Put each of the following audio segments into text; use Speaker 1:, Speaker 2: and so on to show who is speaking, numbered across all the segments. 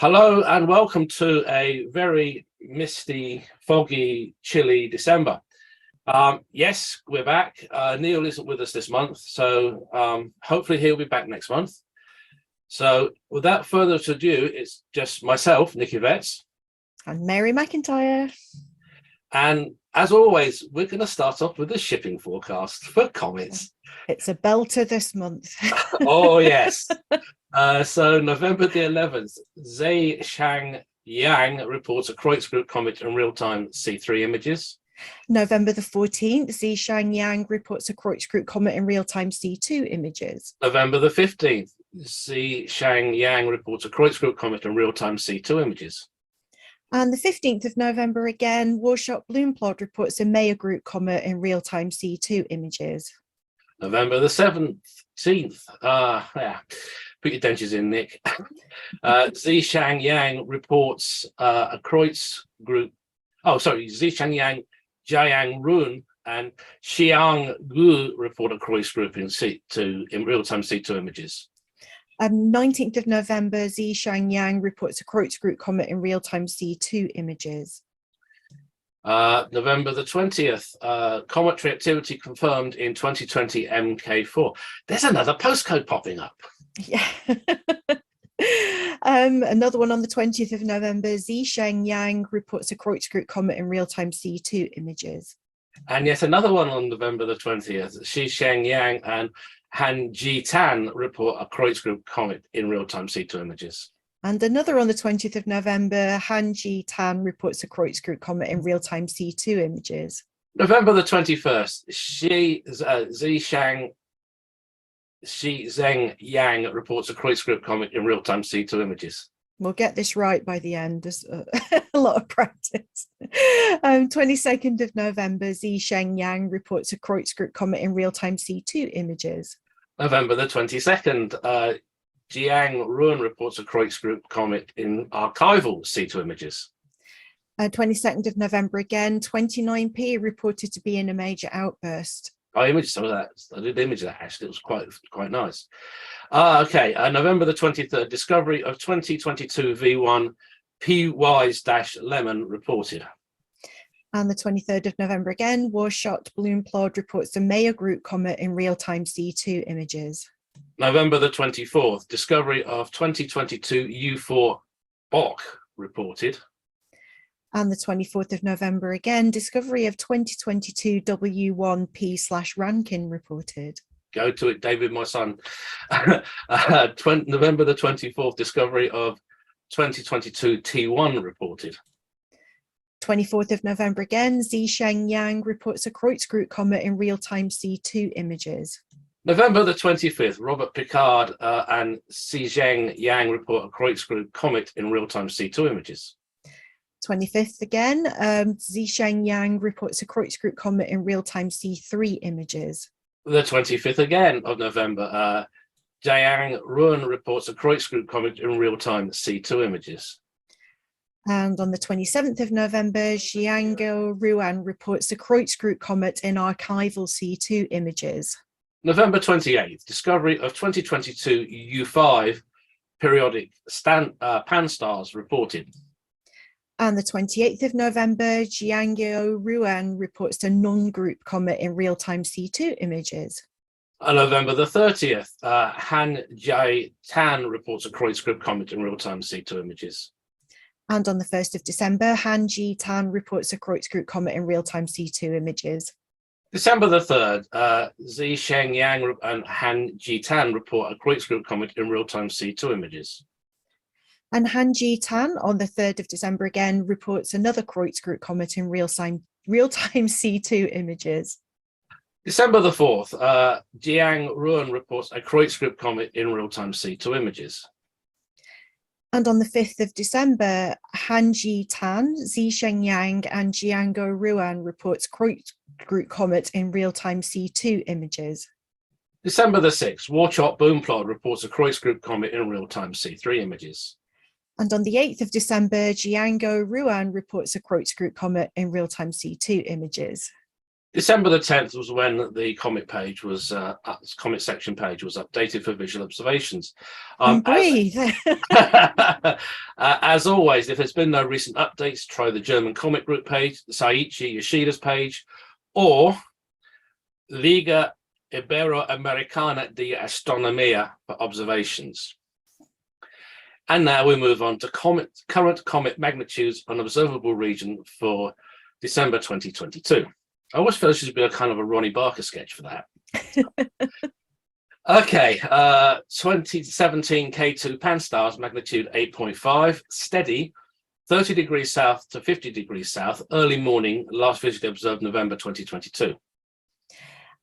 Speaker 1: Hello and welcome to a very misty, foggy, chilly December. Yes, we're back. Neil isn't with us this month, so hopefully he'll be back next month. So without further ado, it's just myself, Nicky Vetts.
Speaker 2: And Mary McIntyre.
Speaker 1: And as always, we're going to start off with the shipping forecast for Comets.
Speaker 2: It's a belter this month.
Speaker 1: Oh, yes. So November the 11th, Seiichi Yoshida reports a Kreutz comet in real-time C3 images.
Speaker 2: November the 14th, Seiichi Yoshida reports a Kreutz comet in real-time C2 images.
Speaker 1: November the 15th, Seiichi Yoshida reports a Kreutz comet in real-time C2 images.
Speaker 2: And the 15th of November again, Warshot Bloomplod reports a Maya Group comet in real-time C2 images.
Speaker 1: November the 17th, put your dentures in, Nick. Seiichi Yoshida reports a Kreutz group. Oh, sorry, Seiichi Yoshida, Jiang Run, and Xiang Gu report a Kreutz group in C2 in real-time C2 images.
Speaker 2: 19th of November, Seiichi Yoshida reports a Kreutz group comet in real-time C2 images.
Speaker 1: November the 20th, cometary activity confirmed in 2020 MK4. There's another postcode popping up.
Speaker 2: Yeah. Another one on the 20th of November, Seiichi Yoshida reports a Kreutz group comet in real-time C2 images.
Speaker 1: And yet another one on November the 20th, Seiichi Yoshida and Han Ji-tan report a Kreutz group comet in real-time C2 images.
Speaker 2: And another on the 20th of November, Han Ji-tan reports a Kreutz group comet in real-time C2 images.
Speaker 1: November the 21st, Shi Zheng Yang reports a Kreutz group comet in real-time C2 images.
Speaker 2: We'll get this right by the end. There's a lot of practice. 22nd of November, Seiichi Yoshida reports a Kreutz group comet in real-time C2 images.
Speaker 1: November the 22nd, Jiang Run reports a Kreutz group comet in archival C2 images.
Speaker 2: 22nd of November again, 29P reported to be in a major outburst.
Speaker 1: I imaged some of that. I did image that actually. It was quite nice. Okay, November the 23rd, discovery of 2022 V1 P-Wise-Lemon reported.
Speaker 2: And the 23rd of November again, Warshot Bloomplod reports the Maya Group comet in real-time C2 images.
Speaker 1: November the 24th, discovery of 2022 U4 Bok reported.
Speaker 2: And the 24th of November again, discovery of 2022 W1P/Rankin reported.
Speaker 1: Go to it, David, my son. November the 24th, discovery of 2022 T1 reported.
Speaker 2: 24th of November again, Seiichi Yoshida reports a Kreutz group comet in real-time C2 images.
Speaker 1: November the 25th, Robert Picard and Seiichi Yoshida report a Kreutz group comet in real-time C2 images.
Speaker 2: 25th again, Seiichi Yoshida reports a Kreutz group comet in real-time C3 images.
Speaker 1: The 25th again of November, Jiang Run reports a Kreutz group comet in real-time C2 images.
Speaker 2: And on the 27th of November, Jiangyo Ruan reports a Kreutz group comet in archival C2 images.
Speaker 1: November 28th, discovery of 2022 U5 periodic pan-stars reported.
Speaker 2: And the 28th of November, Jiangyo Ruan reports a non-group comet in real-time C2 images.
Speaker 1: On November the 30th, Han Ji-tan reports a Kreutz group comet in real-time C2 images.
Speaker 2: And on the 1st of December, Han Ji-tan reports a Kreutz group comet in real-time C2 images.
Speaker 1: December the 3rd, Seiichi Yoshida and Han Ji-tan report a Kreutz group comet in real-time C2 images.
Speaker 2: And Han Ji-tan on the 3rd of December again reports another Kreutz group comet in real-time C2 images.
Speaker 1: December the 4th, Jiang Run reports a Kreutz group comet in real-time C2 images.
Speaker 2: And on the 5th of December, Han Ji-tan, Seiichi Yoshida and Jiangyo Ruan reports Kreutz group comet in real-time C2 images.
Speaker 1: December the 6th, Warshot Bloomplod reports a Kreutz group comet in real-time C3 images.
Speaker 2: And on the 8th of December, Jiangyo Ruan reports a Kreutz group comet in real-time C2 images.
Speaker 1: December the 10th was when the Comet page was, Comet section page was updated for visual observations.
Speaker 2: And breathe.
Speaker 1: As always, if there's been no recent updates, try the German Comet Group page, the Seiichi Yoshida's page, or Liga Iberoamericana de Astronomía for observations. And now we move on to current comet magnitudes and observable region for December 2022. I always felt it should be a kind of a Ronnie Barker sketch for that. Okay, 2017 K2 Pan-STARRS, magnitude 8.5, steady, 30 degrees south to 50 degrees south, early morning, last visually observed November 2022.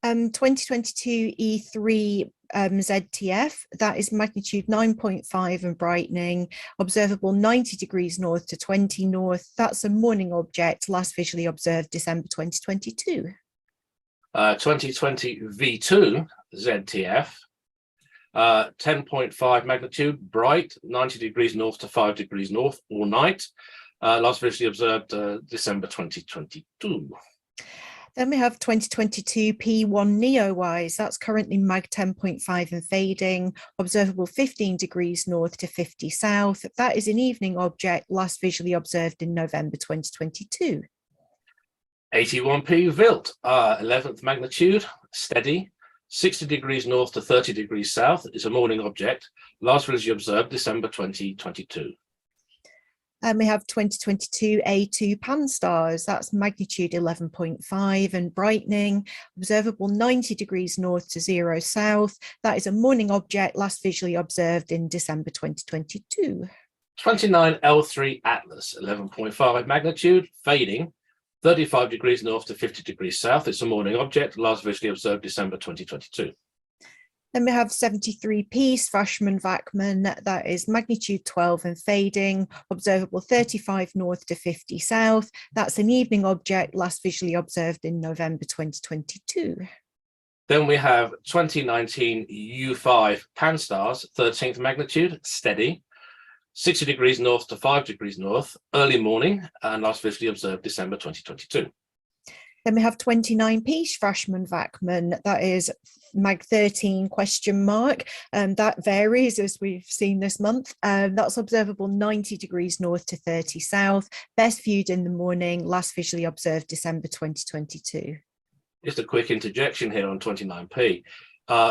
Speaker 2: 2022 E3 ZTF, that is magnitude 9.5 and brightening, observable 90 degrees north to 20 north. That's a morning object, last visually observed December 2022.
Speaker 1: 2020 V2 ZTF, 10.5 magnitude, bright, 90 degrees north to 5 degrees north all night, last visually observed December 2022.
Speaker 2: Then we have 2022 P1 NEOWISE, that's currently mag 10.5 and fading, observable 15 degrees north to 50 south. That is an evening object, last visually observed in November 2022.
Speaker 1: 81P Wild, 11th magnitude, steady, 60 degrees north to 30 degrees south, is a morning object, last visually observed December 2022.
Speaker 2: And we have 2022 A2 Pan-STARRS, that's magnitude 11.5 and brightening, observable 90 degrees north to 0 south. That is a morning object, last visually observed in December 2022.
Speaker 1: 29 L3 Atlas, 11.5 magnitude, fading, 35 degrees north to 50 degrees south. It's a morning object, last visually observed December 2022.
Speaker 2: Then we have 73P Svashman-Wachmann, that is magnitude 12 and fading, observable 35 north to 50 south. That's an evening object, last visually observed in November 2022.
Speaker 1: Then we have 2019 U5 Pan-STARRS, 13th magnitude, steady, 60 degrees north to 5 degrees north, early morning, and last visually observed December 2022.
Speaker 2: Then we have 29P Svashman-Wachmann, that is mag 13 question mark, that varies as we've seen this month. That's observable 90 degrees north to 30 south, best viewed in the morning, last visually observed December 2022.
Speaker 1: Just a quick interjection here on 29P.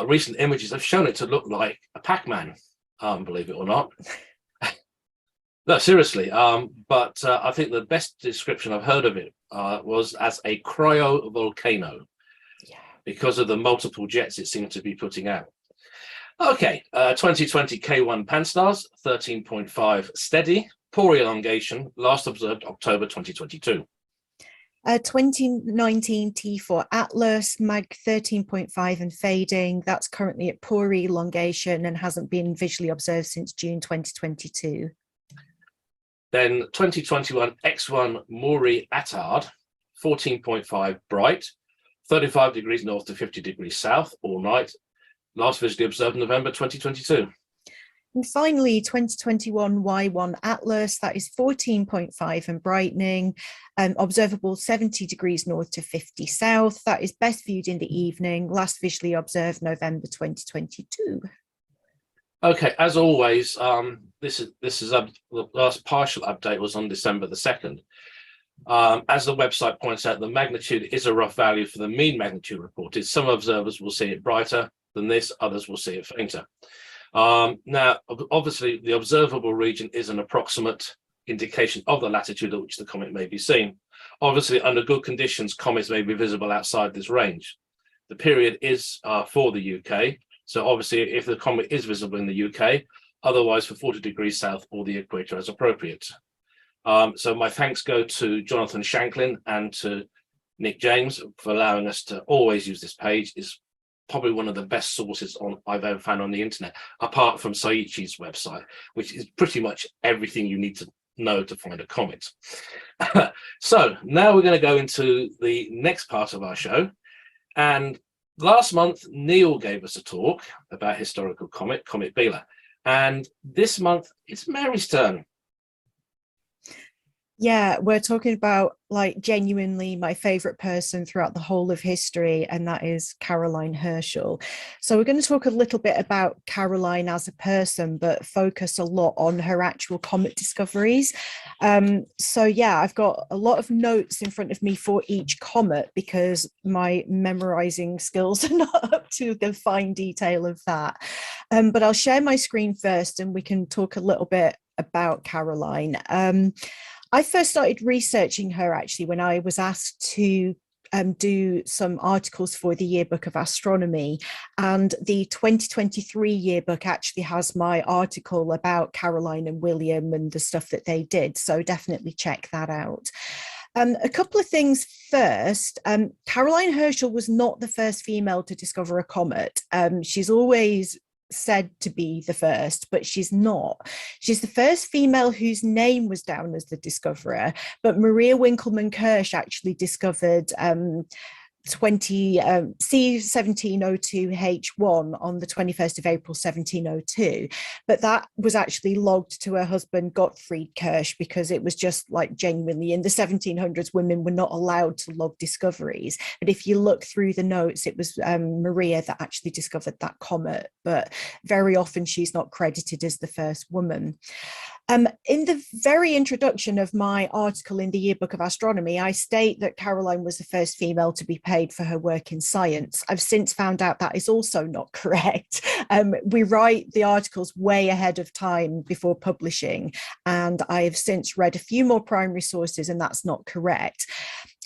Speaker 1: Recent images have shown it to look like a Pac-Man, believe it or not. No, seriously, but I think the best description I've heard of it was as a cryovolcano, because of the multiple jets it seemed to be putting out. Okay, 2020 K1 Pan-STARRS, 13.5 steady, poor elongation, last observed October 2022.
Speaker 2: 2019 T4 Atlas, mag 13.5 and fading, that's currently at poor elongation and hasn't been visually observed since June 2022.
Speaker 1: Then 2021 X1 Maury Attard, 14.5 bright, 35 degrees north to 50 degrees south all night, last visually observed November 2022.
Speaker 2: And finally, 2021 Y1 Atlas, that is 14.5 and brightening, observable 70 degrees north to 50 south. That is best viewed in the evening, last visually observed November 2022.
Speaker 1: Okay, as always, this is the last partial update was on December the 2nd. As the website points out, the magnitude is a rough value for the mean magnitude reported. Some observers will see it brighter than this, others will see it fainter. Now, obviously, the observable region is an approximate indication of the latitude at which the comet may be seen. Obviously, under good conditions, comets may be visible outside this range. The period is for the UK. So obviously, if the comet is visible in the UK, otherwise for 40 degrees south or the equator as appropriate. So my thanks go to Jonathan Shanklin and to Nick James for allowing us to always use this page. It's probably one of the best sources I've ever found on the internet, apart from Seiichi's website, which is pretty much everything you need to know to find a comet. So now we're going to go into the next part of our show. And last month, Neil gave us a talk about historical comet, Comet Biela. And this month, it's Mary's turn.
Speaker 2: Yeah, we're talking about like genuinely my favorite person throughout the whole of history, and that is Caroline Herschel. So we're going to talk a little bit about Caroline as a person, but focus a lot on her actual comet discoveries. So yeah, I've got a lot of notes in front of me for each comet because my memorizing skills are not up to the fine detail of that. But I'll share my screen first and we can talk a little bit about Caroline. I first started researching her actually when I was asked to do some articles for the Yearbook of Astronomy. And the 2023 yearbook actually has my article about Caroline and William and the stuff that they did. So definitely check that out. A couple of things first. Caroline Herschel was not the first female to discover a comet. She's always said to be the first, but she's not. She's the first female whose name was down as the discoverer, but Maria Winkelmann-Kirsch actually discovered C1702H1 on the 21st of April 1702, but that was actually logged to her husband Gottfried Kirsch because it was just like genuinely in the 1700s women were not allowed to log discoveries. But if you look through the notes, it was Maria that actually discovered that comet, but very often she's not credited as the first woman. In the very introduction of my article in the Yearbook of Astronomy, I state that Caroline was the first female to be paid for her work in science. I've since found out that is also not correct. We write the articles way ahead of time before publishing, and I have since read a few more primary sources, and that's not correct.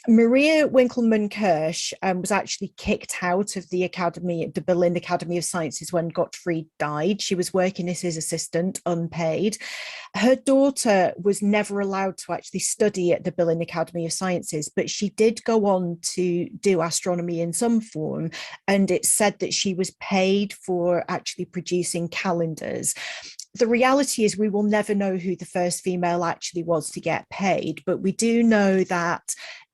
Speaker 2: Maria Winkelmann-Kirsch was actually kicked out of the Academy, the Berlin Academy of Sciences, when Gottfried died. She was working as his assistant, unpaid. Her daughter was never allowed to actually study at the Berlin Academy of Sciences, but she did go on to do astronomy in some form. And it's said that she was paid for actually producing calendars. The reality is we will never know who the first female actually was to get paid, but we do know that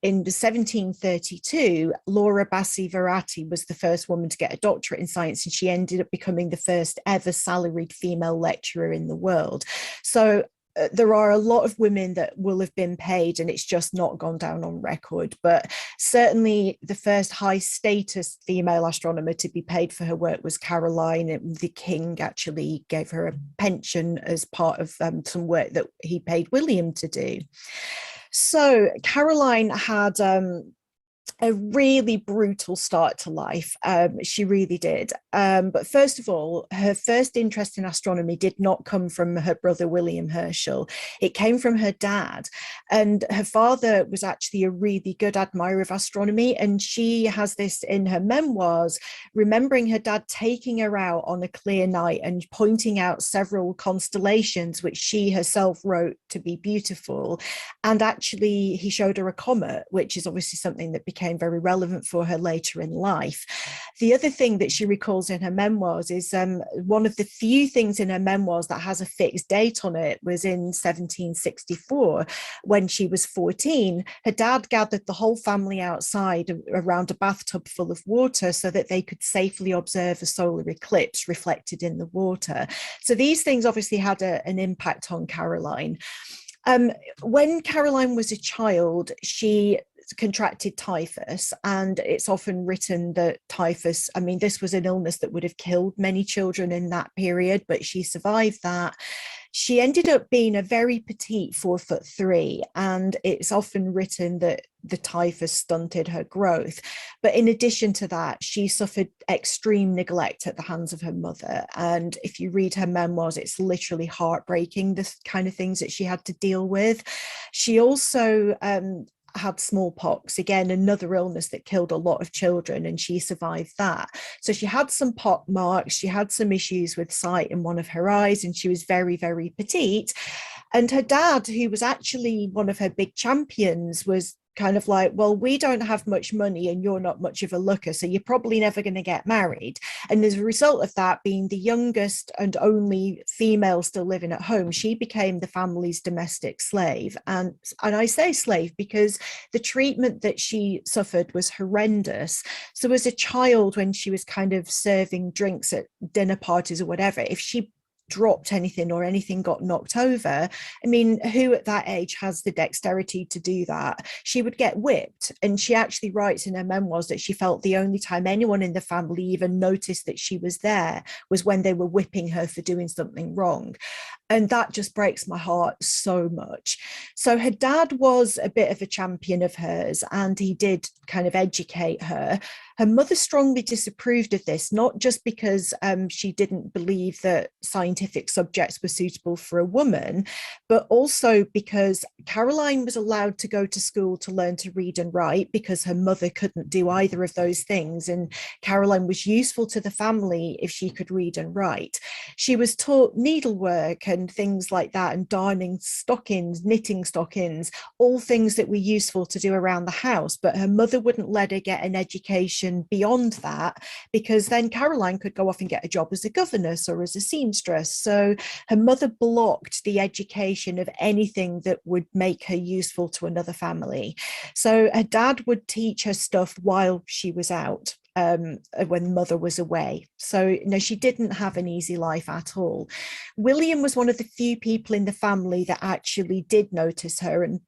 Speaker 2: in 1732, Laura Bassi-Verratti was the first woman to get a doctorate in science, and she ended up becoming the first ever salaried female lecturer in the world. So there are a lot of women that will have been paid, and it's just not gone down on record. But certainly the first high status female astronomer to be paid for her work was Caroline. The king actually gave her a pension as part of some work that he paid William to do. So Caroline had a really brutal start to life. She really did. But first of all, her first interest in astronomy did not come from her brother, William Herschel. It came from her dad. And her father was actually a really good admirer of astronomy. And she has this in her memoirs, remembering her dad taking her out on a clear night and pointing out several constellations, which she herself wrote to be beautiful. And actually, he showed her a comet, which is obviously something that became very relevant for her later in life. The other thing that she recalls in her memoirs is one of the few things in her memoirs that has a fixed date on it was in 1764, when she was 14. Her dad gathered the whole family outside around a bathtub full of water so that they could safely observe a solar eclipse reflected in the water. So these things obviously had an impact on Caroline. When Caroline was a child, she contracted typhus, and it's often written that typhus, I mean, this was an illness that would have killed many children in that period, but she survived that. She ended up being a very petite 4'3", and it's often written that the typhus stunted her growth. But in addition to that, she suffered extreme neglect at the hands of her mother. And if you read her memoirs, it's literally heartbreaking, the kind of things that she had to deal with. She also had smallpox, again, another illness that killed a lot of children, and she survived that. So she had some pock marks, she had some issues with sight in one of her eyes, and she was very, very petite. And her dad, who was actually one of her big champions, was kind of like, well, we don't have much money and you're not much of a looker, so you're probably never going to get married. And as a result of that, being the youngest and only female still living at home, she became the family's domestic slave. And I say slave because the treatment that she suffered was horrendous. So as a child, when she was kind of serving drinks at dinner parties or whatever, if she dropped anything or anything got knocked over, I mean, who at that age has the dexterity to do that? She would get whipped. And she actually writes in her memoirs that she felt the only time anyone in the family even noticed that she was there was when they were whipping her for doing something wrong. And that just breaks my heart so much. So her dad was a bit of a champion of hers, and he did kind of educate her. Her mother strongly disapproved of this, not just because she didn't believe that scientific subjects were suitable for a woman, but also because Caroline was allowed to go to school to learn to read and write because her mother couldn't do either of those things. And Caroline was useful to the family if she could read and write. She was taught needlework and things like that, and darning stockings, knitting stockings, all things that were useful to do around the house. But her mother wouldn't let her get an education beyond that, because then Caroline could go off and get a job as a governess or as a seamstress. So her mother blocked the education of anything that would make her useful to another family. So her dad would teach her stuff while she was out, when mother was away. So she didn't have an easy life at all. William was one of the few people in the family that actually did notice her and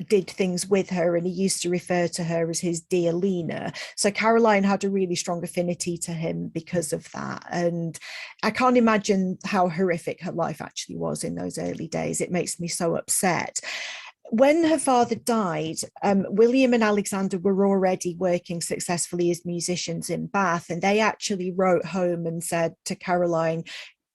Speaker 2: did things with her, and he used to refer to her as his dear Lena. So Caroline had a really strong affinity to him because of that. And I can't imagine how horrific her life actually was in those early days. It makes me so upset. When her father died, William and Alexander were already working successfully as musicians in Bath, and they actually wrote home and said to Caroline,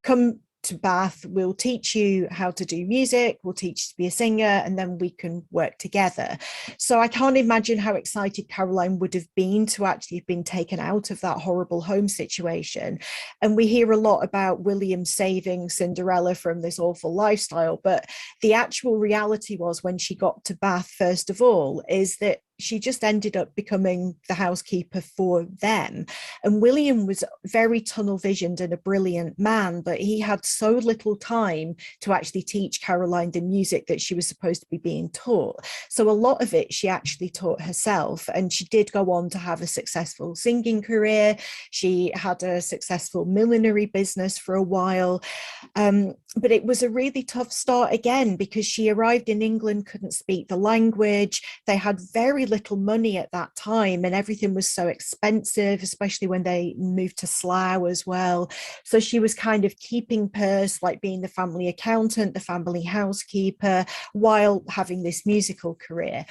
Speaker 2: come to Bath, we'll teach you how to do music, we'll teach you to be a singer, and then we can work together. So I can't imagine how excited Caroline would have been to actually have been taken out of that horrible home situation. And we hear a lot about William saving Cinderella from this awful lifestyle, but the actual reality was, when she got to Bath, first of all, is that she just ended up becoming the housekeeper for them. And William was very tunnel visioned and a brilliant man, but he had so little time to actually teach Caroline the music that she was supposed to be being taught. So a lot of it she actually taught herself, and she did go on to have a successful singing career. She had a successful millinery business for a while. But it was a really tough start again, because she arrived in England, couldn't speak the language. They had very little money at that time, and everything was so expensive, especially when they moved to Slough as well. So she was kind of keeping purse, like being the family accountant, the family housekeeper, while having this musical career.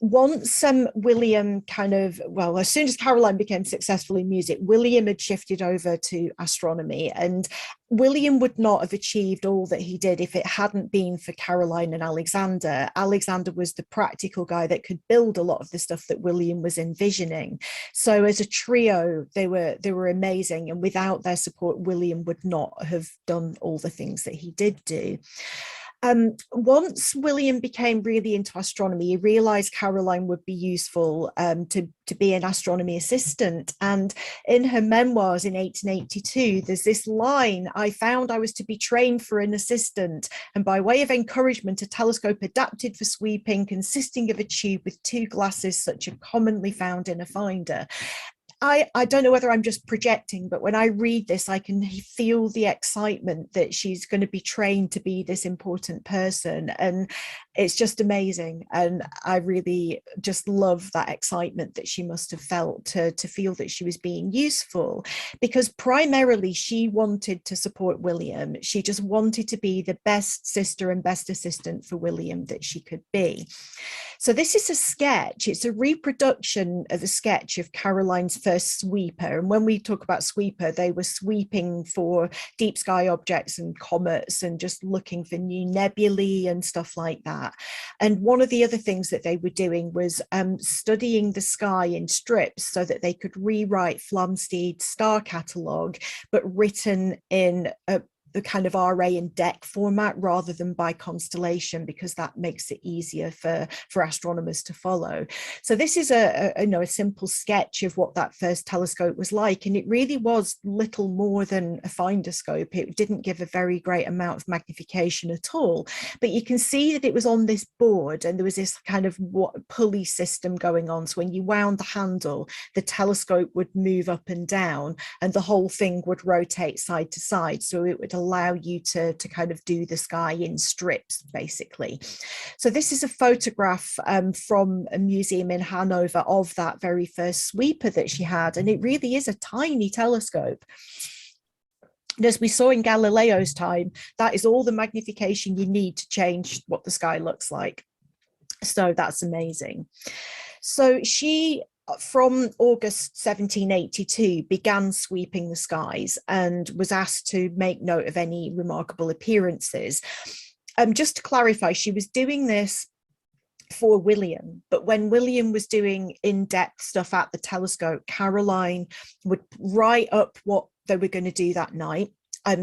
Speaker 2: Once William as soon as Caroline became successful in music, William had shifted over to astronomy, and William would not have achieved all that he did if it hadn't been for Caroline and Alexander. Alexander was the practical guy that could build a lot of the stuff that William was envisioning. So as a trio, they were amazing, and without their support, William would not have done all the things that he did do. Once William became really into astronomy, he realized Caroline would be useful to be an astronomy assistant. And in her memoirs in 1882, there's this line: I found I was to be trained for an assistant, and by way of encouragement, a telescope adapted for sweeping, consisting of a tube with two glasses, such are commonly found in a finder. I don't know whether I'm just projecting, but when I read this, I can feel the excitement that she's going to be trained to be this important person. And it's just amazing. And I really just love that excitement that she must have felt to feel that she was being useful, because primarily she wanted to support William. She just wanted to be the best sister and best assistant for William that she could be. So this is a sketch. It's a reproduction of a sketch of Caroline's first sweeper. And when we talk about sweeper, they were sweeping for deep sky objects and comets and just looking for new nebulae and stuff like that. And one of the other things that they were doing was studying the sky in strips so that they could rewrite Flamsteed's star catalogue, but written in the kind of RA and deck format rather than by constellation, because that makes it easier for astronomers to follow. So this is a simple sketch of what that first telescope was like, and it really was little more than a finder scope. It didn't give a very great amount of magnification at all, but you can see that it was on this board, and there was this kind of pulley system going on. So when you wound the handle, the telescope would move up and down, and the whole thing would rotate side to side, so it would allow you to kind of do the sky in strips, basically. So this is a photograph from a museum in Hanover of that very first sweeper that she had, and it really is a tiny telescope. And as we saw in Galileo's time, that is all the magnification you need to change what the sky looks like. So that's amazing. So she, from August 1782, began sweeping the skies and was asked to make note of any remarkable appearances. Just to clarify, she was doing this for William, but when William was doing in-depth stuff at the telescope, Caroline would write up what they were going to do that night.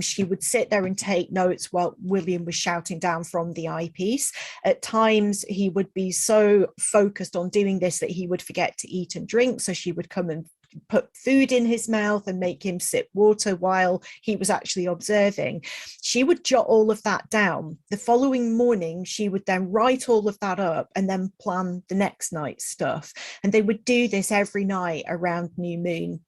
Speaker 2: She would sit there and take notes while William was shouting down from the eyepiece. At times, he would be so focused on doing this that he would forget to eat and drink. So she would come and put food in his mouth and make him sip water while he was actually observing. She would jot all of that down. The following morning, she would then write all of that up and then plan the next night's stuff. And they would do this every night around new moon.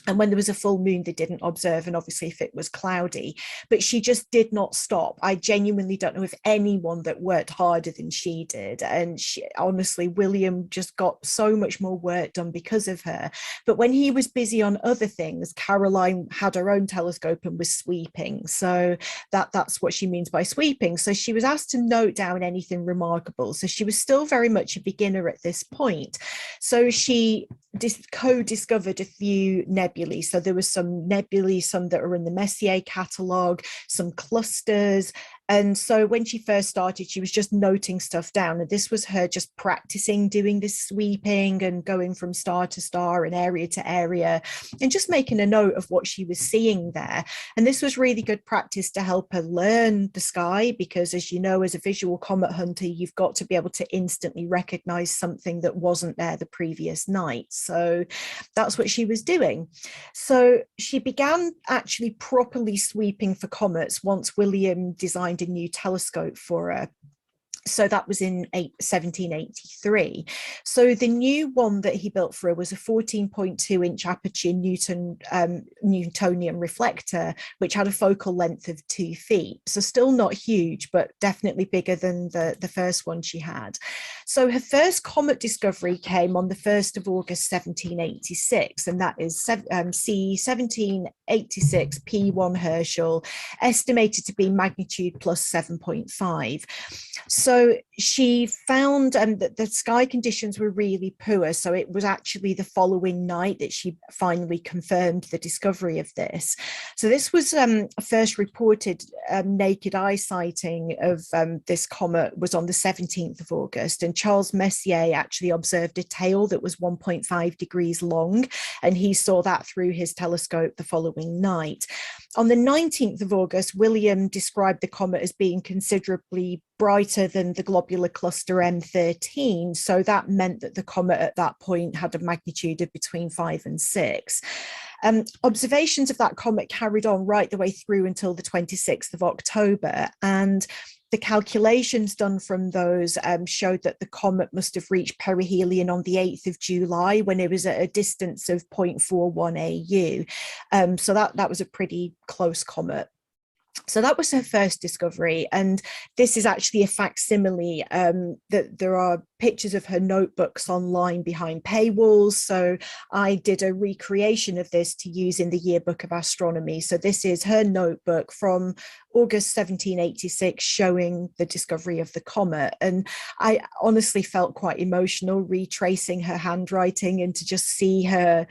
Speaker 2: And when there was a full moon, they didn't observe, and obviously if it was cloudy, but she just did not stop. I genuinely don't know if anyone that worked harder than she did. And she, honestly, William just got so much more work done because of her. But when he was busy on other things, Caroline had her own telescope and was sweeping. So that's what she means by sweeping. So she was asked to note down anything remarkable. So she was still very much a beginner at this point. So she co-discovered a few nebulae. So there was some nebulae, some that are in the Messier catalogue, some clusters. And so when she first started, she was just noting stuff down. And this was her just practicing doing this sweeping and going from star to star and area to area and just making a note of what she was seeing there. And this was really good practice to help her learn the sky, because as you know, as a visual comet hunter, you've got to be able to instantly recognize something that wasn't there the previous night. So that's what she was doing. So she began actually properly sweeping for comets once William designed a new telescope for her. So that was in 1783. So the new one that he built for her was a 14.2-inch aperture Newtonian reflector, which had a focal length of 2 feet. So still not huge, but definitely bigger than the first one she had. So her first comet discovery came on the 1st of August, 1786, and that is C 1786 P1 Herschel, estimated to be magnitude plus 7.5. So she found that the sky conditions were really poor. So it was actually the following night that she finally confirmed the discovery of this. So this was first reported naked eye sighting of this comet was on the 17th of August. And Charles Messier actually observed a tail that was 1.5 degrees long. And he saw that through his telescope the following night. On the 19th of August, William described the comet as being considerably brighter than the globular cluster M13. So that meant that the comet at that point had a magnitude of between 5 and 6. Observations of that comet carried on right the way through until the 26th of October. And the calculations done from those showed that the comet must have reached perihelion on the 8th of July when it was at a distance of 0.41 AU. So that was a pretty close comet. So that was her first discovery. And this is actually a facsimile that there are pictures of her notebooks online behind paywalls. So I did a recreation of this to use in the Yearbook of Astronomy. So this is her notebook from August 1786 showing the discovery of the comet. And I honestly felt quite emotional retracing her handwriting and to just see her,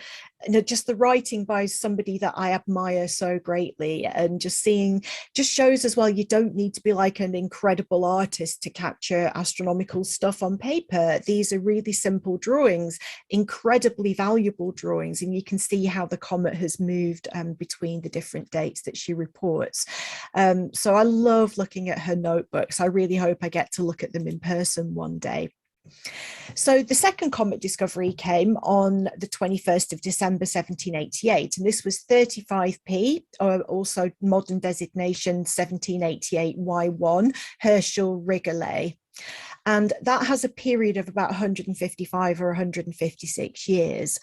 Speaker 2: just the writing by somebody that I admire so greatly, and just seeing, just shows as well, you don't need to be like an incredible artist to capture astronomical stuff on paper. These are really simple drawings, incredibly valuable drawings, and you can see how the comet has moved between the different dates that she reports. So I love looking at her notebooks. I really hope I get to look at them in person one day. So the second comet discovery came on the 21st of December 1788, and this was 35P, or also modern designation 1788 Y1 Herschel Rigollet. And that has a period of about 155 or 156 years.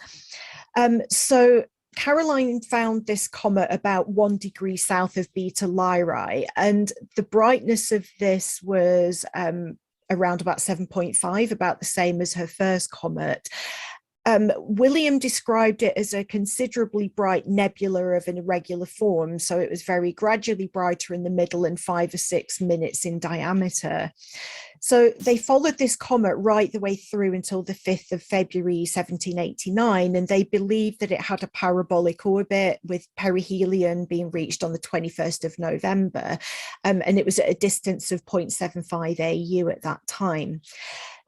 Speaker 2: So Caroline found this comet about 1 degree south of Beta Lyrae, and the brightness of this was around about 7.5, about the same as her first comet. William described it as a considerably bright nebula of an irregular form, so it was very gradually brighter in the middle and 5 or 6 minutes in diameter. So they followed this comet right the way through until the 5th of February 1789, and they believed that it had a parabolic orbit, with perihelion being reached on the 21st of November, and it was at a distance of 0.75 AU at that time.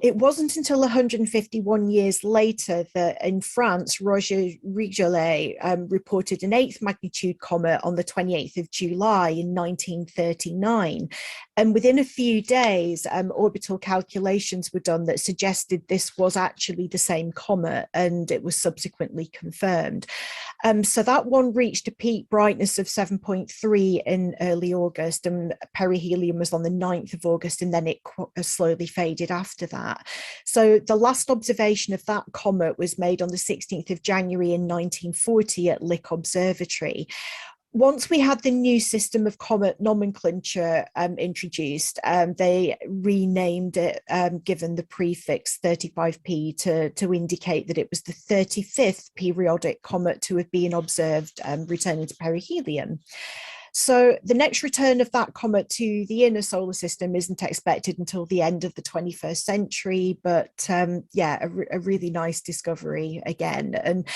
Speaker 2: It wasn't until 151 years later that in France, Roger Rigolet reported an 8th magnitude comet on the 28th of July in 1939. And within a few days, orbital calculations were done that suggested this was actually the same comet, and it was subsequently confirmed. So that one reached a peak brightness of 7.3 in early August, and perihelion was on the 9th of August, and then it slowly faded after that. So the last observation of that comet was made on the 16th of January in 1940 at Lick Observatory. Once we had the new system of comet nomenclature introduced, they renamed it, given the prefix 35P to indicate that it was the 35th periodic comet to have been observed returning to perihelion. So the next return of that comet to the inner solar system isn't expected until the end of the 21st century, but yeah, a really nice discovery again. And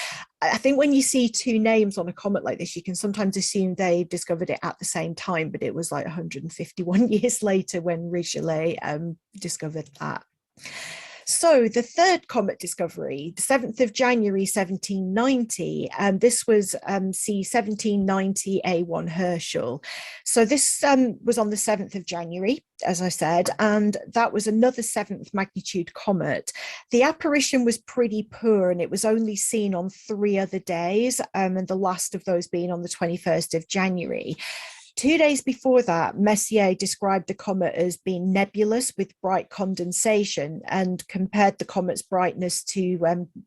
Speaker 2: I think when you see two names on a comet like this, you can sometimes assume they discovered it at the same time, but it was like 151 years later when Rigolet discovered that. So the third comet discovery, the 7th of January 1790, and this was C1790A1 Herschel. So this was on the 7th of January, as I said, and that was another 7th magnitude comet. The apparition was pretty poor, and it was only seen on 3 other days, and the last of those being on the 21st of January. 2 days before that, Messier described the comet as being nebulous with bright condensation and compared the comet's brightness to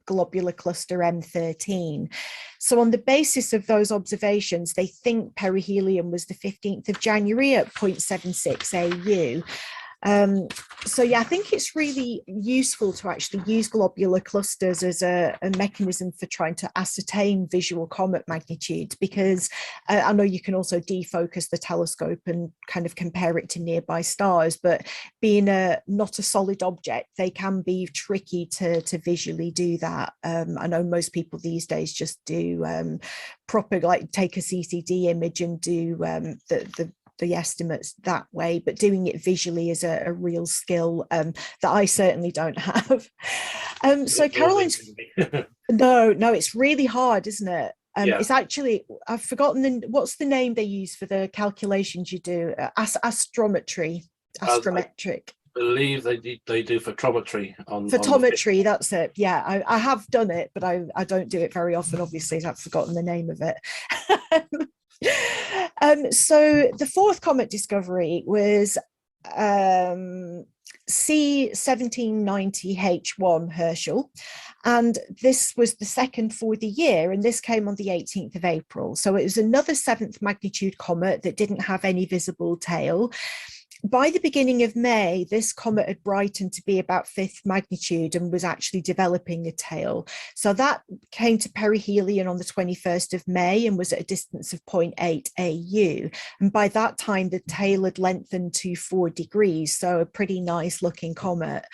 Speaker 2: globular cluster M13. So on the basis of those observations, they think perihelion was the 15th of January at 0.76 AU. So yeah, I think it's really useful to actually use globular clusters as a mechanism for trying to ascertain visual comet magnitudes, because I know you can also defocus the telescope and kind of compare it to nearby stars, but being not a solid object, they can be tricky to visually do that. I know most people these days just do proper, like take a CCD image and do the estimates that way, but doing it visually is a real skill that I certainly don't have. So Caroline's no, it's really hard, isn't it? Yeah. It's actually, I've forgotten what's the name they use for the calculations you do? Astrometric.
Speaker 1: I believe they do photometry on
Speaker 2: photometry. That's it. Yeah, I have done it, but I don't do it very often. Obviously, I've forgotten the name of it. So the fourth comet discovery was C1790H1 Herschel, and this was the second for the year, and this came on the 18th of April. So it was another 7th magnitude comet that didn't have any visible tail. By the beginning of May, this comet had brightened to be about 5th magnitude and was actually developing a tail. So that came to perihelion on the 21st of May and was at a distance of 0.8 AU. And by that time, the tail had lengthened to 4 degrees, so a pretty nice looking comet.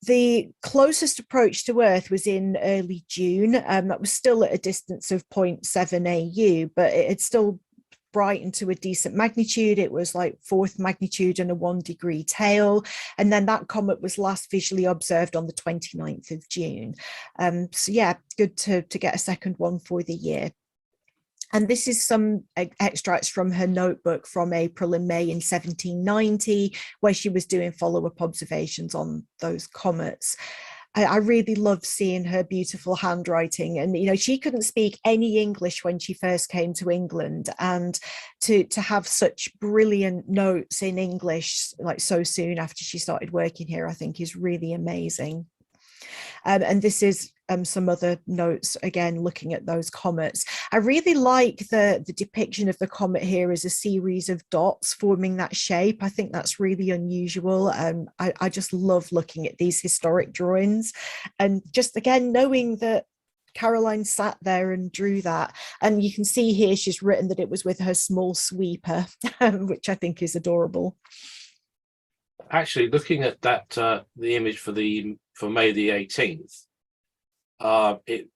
Speaker 2: The closest approach to Earth was in early June. That was still at a distance of 0.7 AU, but it had still brightened to a decent magnitude. It was like 4th magnitude and a 1 degree tail. And then that comet was last visually observed on the 29th of June. So yeah, good to get a second one for the year. And this is some extracts from her notebook from April and May in 1790, where she was doing follow-up observations on those comets. I really love seeing her beautiful handwriting, and you know, she couldn't speak any English when she first came to England, and to have such brilliant notes in English like so soon after she started working here, I think is really amazing. And this is some other notes, again, looking at those comets. I really like the depiction of the comet here as a series of dots forming that shape. I think that's really unusual. I just love looking at these historic drawings, and just again knowing that Caroline sat there and drew that. And you can see here she's written that it was with her small sweeper, which I think is adorable.
Speaker 1: Actually, looking at that, the image for May the 18th, it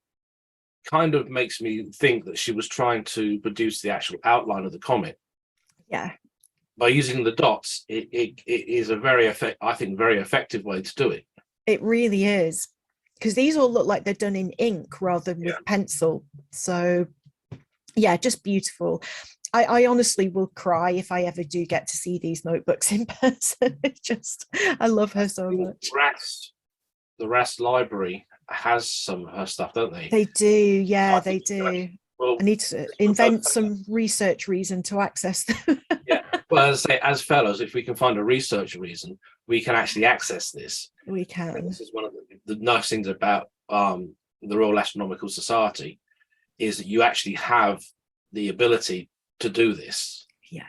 Speaker 1: kind of makes me think that she was trying to produce the actual outline of the comet.
Speaker 2: Yeah.
Speaker 1: By using the dots, it is a very effective way to do it.
Speaker 2: It really is, because these all look like they're done in ink rather than with pencil. So yeah, just beautiful. I honestly will cry if I ever do get to see these notebooks in person. I love her so much.
Speaker 1: The Rast Library has some of her stuff, don't they?
Speaker 2: They do, yeah, they do.
Speaker 1: Well,
Speaker 2: I need to invent some research reason to access them.
Speaker 1: Yeah, well, as I say, as fellows, if we can find a research reason, we can actually access this.
Speaker 2: We can.
Speaker 1: And this is one of the nice things about the Royal Astronomical Society, is that you actually have the ability to do this.
Speaker 2: Yeah.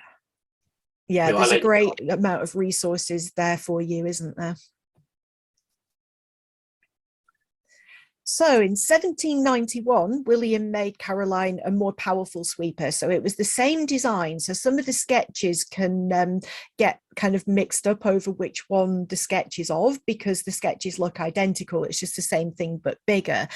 Speaker 2: Yeah, there's a great amount of resources there for you, isn't there? So in 1791, William made Caroline a more powerful sweeper. So it was the same design. So some of the sketches can get kind of mixed up over which one the sketch is of, because the sketches look identical. It's just the same thing, but bigger.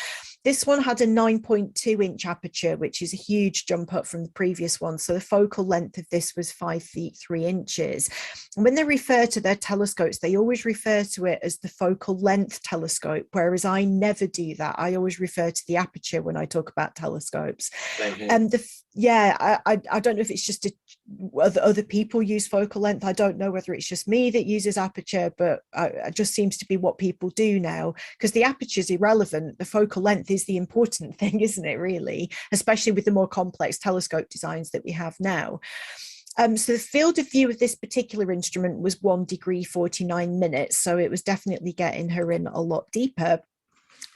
Speaker 2: This one had a 9.2 inch aperture, which is a huge jump up from the previous one. So the focal length of this was 5 feet 3 inches. And when they refer to their telescopes, they always refer to it as the focal length telescope, whereas I never do that. I always refer to the aperture when I talk about telescopes. And I don't know if it's just other people use focal length. I don't know whether it's just me that uses aperture, but it just seems to be what people do now, because the aperture is irrelevant. The focal length is the important thing, isn't it, really? Especially with the more complex telescope designs that we have now. So the field of view of this particular instrument was 1 degree 49 minutes. So it was definitely getting her in a lot deeper.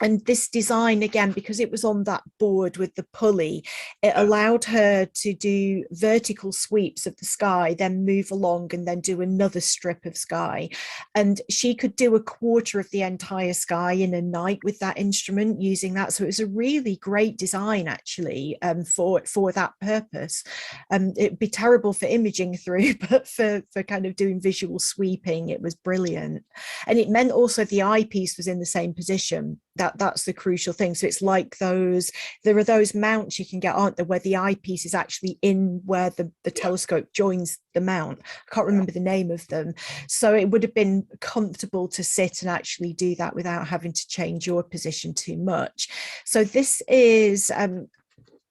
Speaker 2: And this design, again, because it was on that board with the pulley, it allowed her to do vertical sweeps of the sky, then move along and then do another strip of sky. And she could do a quarter of the entire sky in a night with that instrument using that. So it was a really great design, actually, for that purpose. It'd be terrible for imaging through, but for kind of doing visual sweeping, it was brilliant. And it meant also the eyepiece was in the same position. That's the crucial thing. So it's like there are those mounts you can get, aren't there, where the eyepiece is actually in where the telescope joins the mount. I can't remember the name of them. So it would have been comfortable to sit and actually do that without having to change your position too much. So this is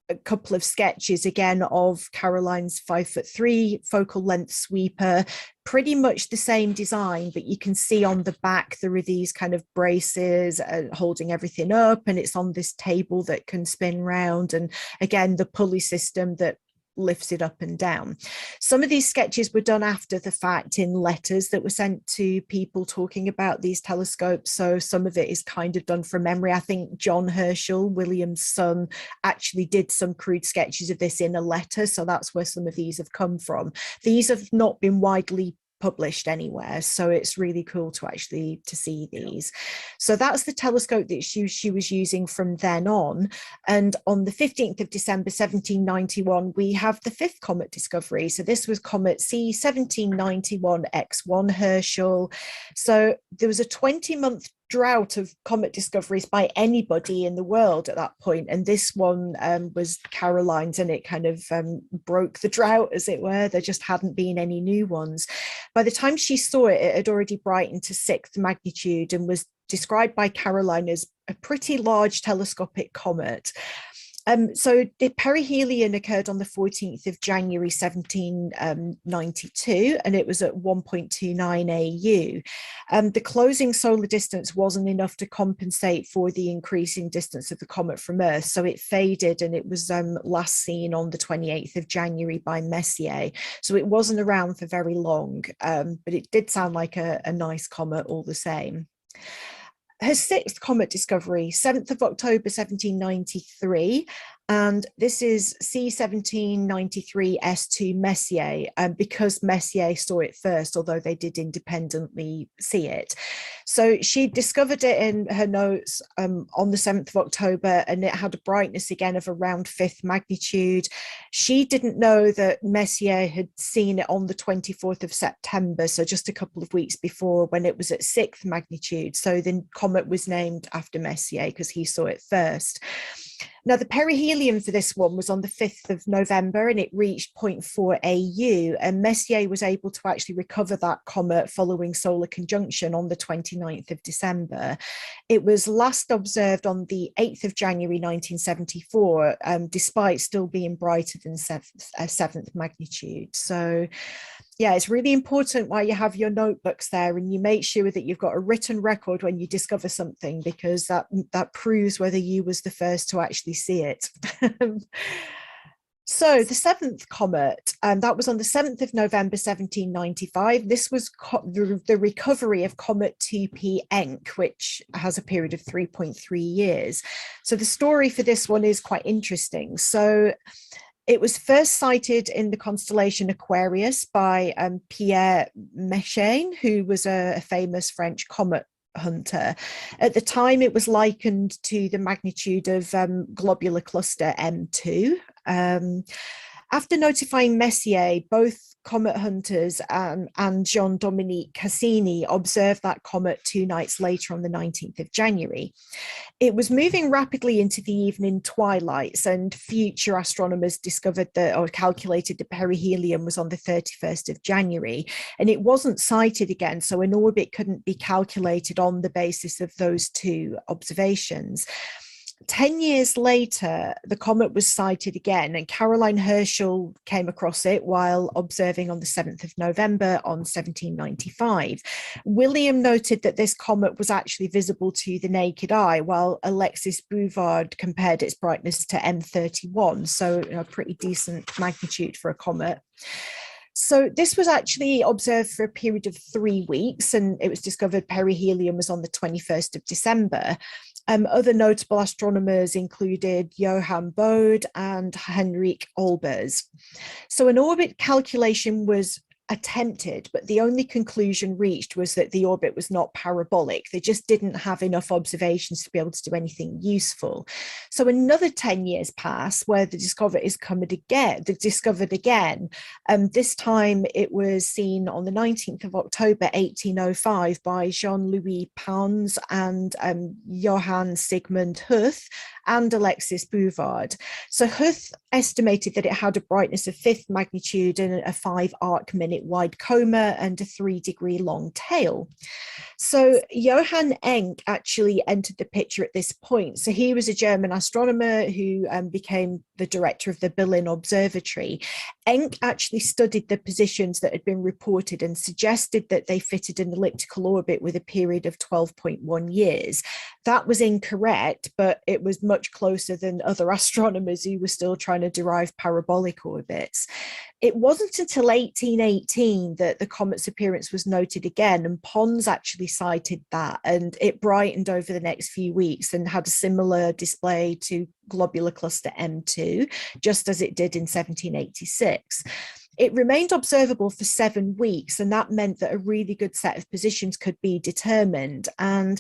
Speaker 2: a couple of sketches again of Caroline's 5'3" focal length sweeper, pretty much the same design, but you can see on the back there are these kind of braces holding everything up, and it's on this table that can spin round, and again the pulley system that lifts it up and down. Some of these sketches were done after the fact in letters that were sent to people talking about these telescopes. So some of it is kind of done from memory. I think John Herschel, William's son, actually did some crude sketches of this in a letter. So that's where some of these have come from. These have not been widely published anywhere, so it's really cool to actually see these. So that's the telescope that she was using from then on. And on the 15th of December 1791 we have the 5th comet discovery. So this was comet C 1791 X1 Herschel. So there was a 20-month drought of comet discoveries by anybody in the world at that point, and this one was Caroline's, and it kind of broke the drought, as it were. There just hadn't been any new ones. By the time she saw it, it had already brightened to 6th magnitude and was described by Caroline as a pretty large telescopic comet. So the perihelion occurred on the 14th of January 1792, and it was at 1.29 AU. The closing solar distance wasn't enough to compensate for the increasing distance of the comet from Earth, so it faded, and it was last seen on the 28th of January by Messier. So it wasn't around for very long, but it did sound like a nice comet all the same. Her sixth comet discovery, 7th of October 1793, and this is C1793 S2 Messier, because Messier saw it first, although they did independently see it. So she discovered it in her notes on the 7th of October, and it had a brightness again of around 5th magnitude. She didn't know that Messier had seen it on the 24th of September, so just a couple of weeks before, when it was at 6th magnitude. So the comet was named after Messier because he saw it first. Now, the perihelion for this one was on the 5th of November, and it reached 0.4 AU, and Messier was able to actually recover that comet following solar conjunction on the 29th of December. It was last observed on the 8th of January 1974, despite still being brighter than 7th magnitude. So yeah, it's really important why you have your notebooks there and you make sure that you've got a written record when you discover something, because that proves whether you was the first to actually see it. So the seventh comet, that was on the 7th of November 1795. This was the recovery of Comet 2P Encke, which has a period of 3.3 years. So the story for this one is quite interesting. So it was first sighted in the constellation Aquarius by Pierre Méchain, who was a famous French comet hunter. At the time, it was likened to the magnitude of globular cluster M2. After notifying Messier, both comet hunters and Jean-Dominique Cassini observed that comet 2 nights later on the 19th of January. It was moving rapidly into the evening twilights, and future astronomers discovered or calculated the perihelion was on the 31st of January, and it wasn't sighted again, so an orbit couldn't be calculated on the basis of those two observations. 10 years later, the comet was sighted again, and Caroline Herschel came across it while observing on the 7th of November on 1795. William noted that this comet was actually visible to the naked eye, while Alexis Bouvard compared its brightness to M31, so a pretty decent magnitude for a comet. So this was actually observed for a period of 3 weeks, and it was discovered perihelion was on the 21st of December. Other notable astronomers included Johann Bode and Henrik Olbers. So an orbit calculation was attempted, but the only conclusion reached was that the orbit was not parabolic. They just didn't have enough observations to be able to do anything useful. So another 10 years pass where the discovery is discovered again. This time it was seen on the 19th of October 1805 by Jean-Louis Pons and Johann Sigmund Huth and Alexis Bouvard. So Huth estimated that it had a brightness of 5th magnitude and a 5 arc minute wide coma and a 3 degree long tail. So Johann Encke actually entered the picture at this point. So he was a German astronomer who became the director of the Berlin Observatory. Encke actually studied the positions that had been reported and suggested that they fitted an elliptical orbit with a period of 12.1 years. That was incorrect, but it was much closer than other astronomers who were still trying to derive parabolic orbits. It wasn't until 1818 that the comet's appearance was noted again, and Pons actually cited that, and it brightened over the next few weeks and had a similar display to globular cluster M2, just as it did in 1786. It remained observable for 7 weeks, and that meant that a really good set of positions could be determined. And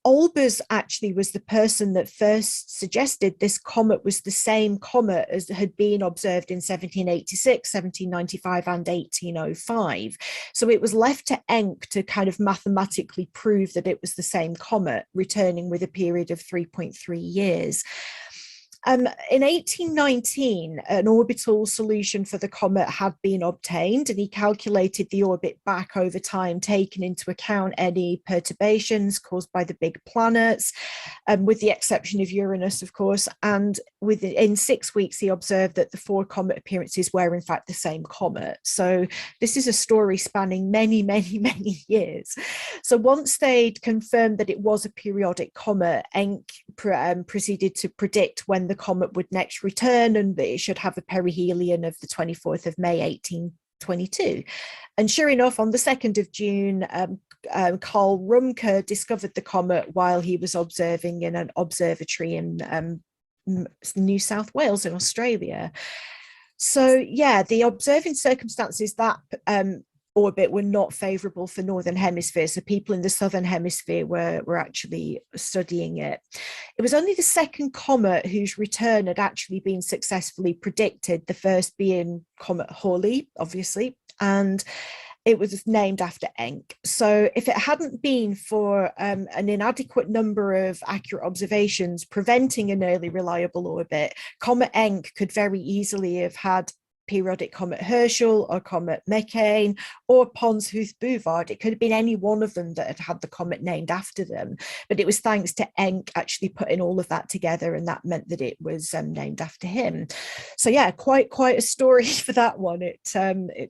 Speaker 2: Olbers actually was the person that first suggested this comet was the same comet as had been observed in 1786, 1795, and 1805. So it was left to Encke to kind of mathematically prove that it was the same comet, returning with a period of 3.3 years. In 1819, an orbital solution for the comet had been obtained, and he calculated the orbit back over time, taking into account any perturbations caused by the big planets, with the exception of Uranus, of course. And in 6 weeks, he observed that the 4 comet appearances were in fact the same comet. So this is a story spanning many, many, many years. So once they'd confirmed that it was a periodic comet, Encke proceeded to predict when the comet would next return, and it should have a perihelion of the 24th of May 2022. And sure enough, on the 2nd of June, Carl Rumke discovered the comet while he was observing in an observatory in New South Wales in Australia. So yeah, the observing circumstances that orbit were not favorable for Northern Hemisphere. So people in the Southern Hemisphere were actually studying it. It was only the second comet whose return had actually been successfully predicted, the first being Comet Halley, obviously, and it was named after Encke. So if it hadn't been for an inadequate number of accurate observations preventing an early reliable orbit, Comet Encke could very easily have had periodic comet Herschel or comet Mecane or Pons Bouvard. It could have been any one of them that had had the comet named after them, but it was thanks to Encke actually putting all of that together, and that meant that it was named after him. So yeah, quite a story for that one. It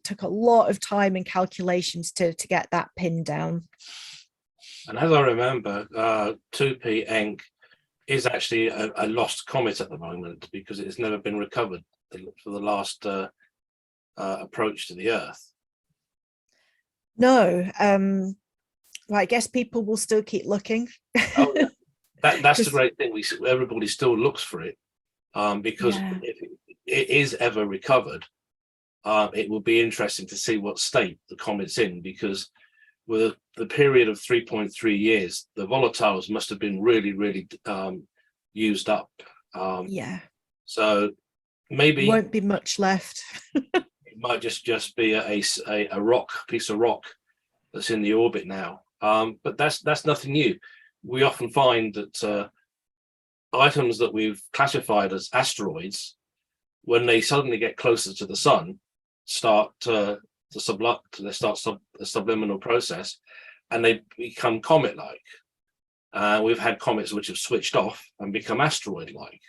Speaker 2: took a lot of time and calculations to get that pinned down.
Speaker 1: And as I remember, 2P Encke is actually a lost comet at the moment because it has never been recovered for the last approach to the Earth.
Speaker 2: No, well, I guess people will still keep looking.
Speaker 1: Oh, yeah. That's the great thing. Everybody still looks for it because if it is ever recovered, it will be interesting to see what state the comet's in, because with the period of 3.3 years, the volatiles must have been really used up.
Speaker 2: Yeah.
Speaker 1: So maybe
Speaker 2: won't be much left.
Speaker 1: It might just be a piece of rock that's in the orbit now. But that's nothing new. We often find that items that we've classified as asteroids, when they suddenly get closer to the sun, start the subliminal process, and they become comet-like. We've had comets which have switched off and become asteroid-like.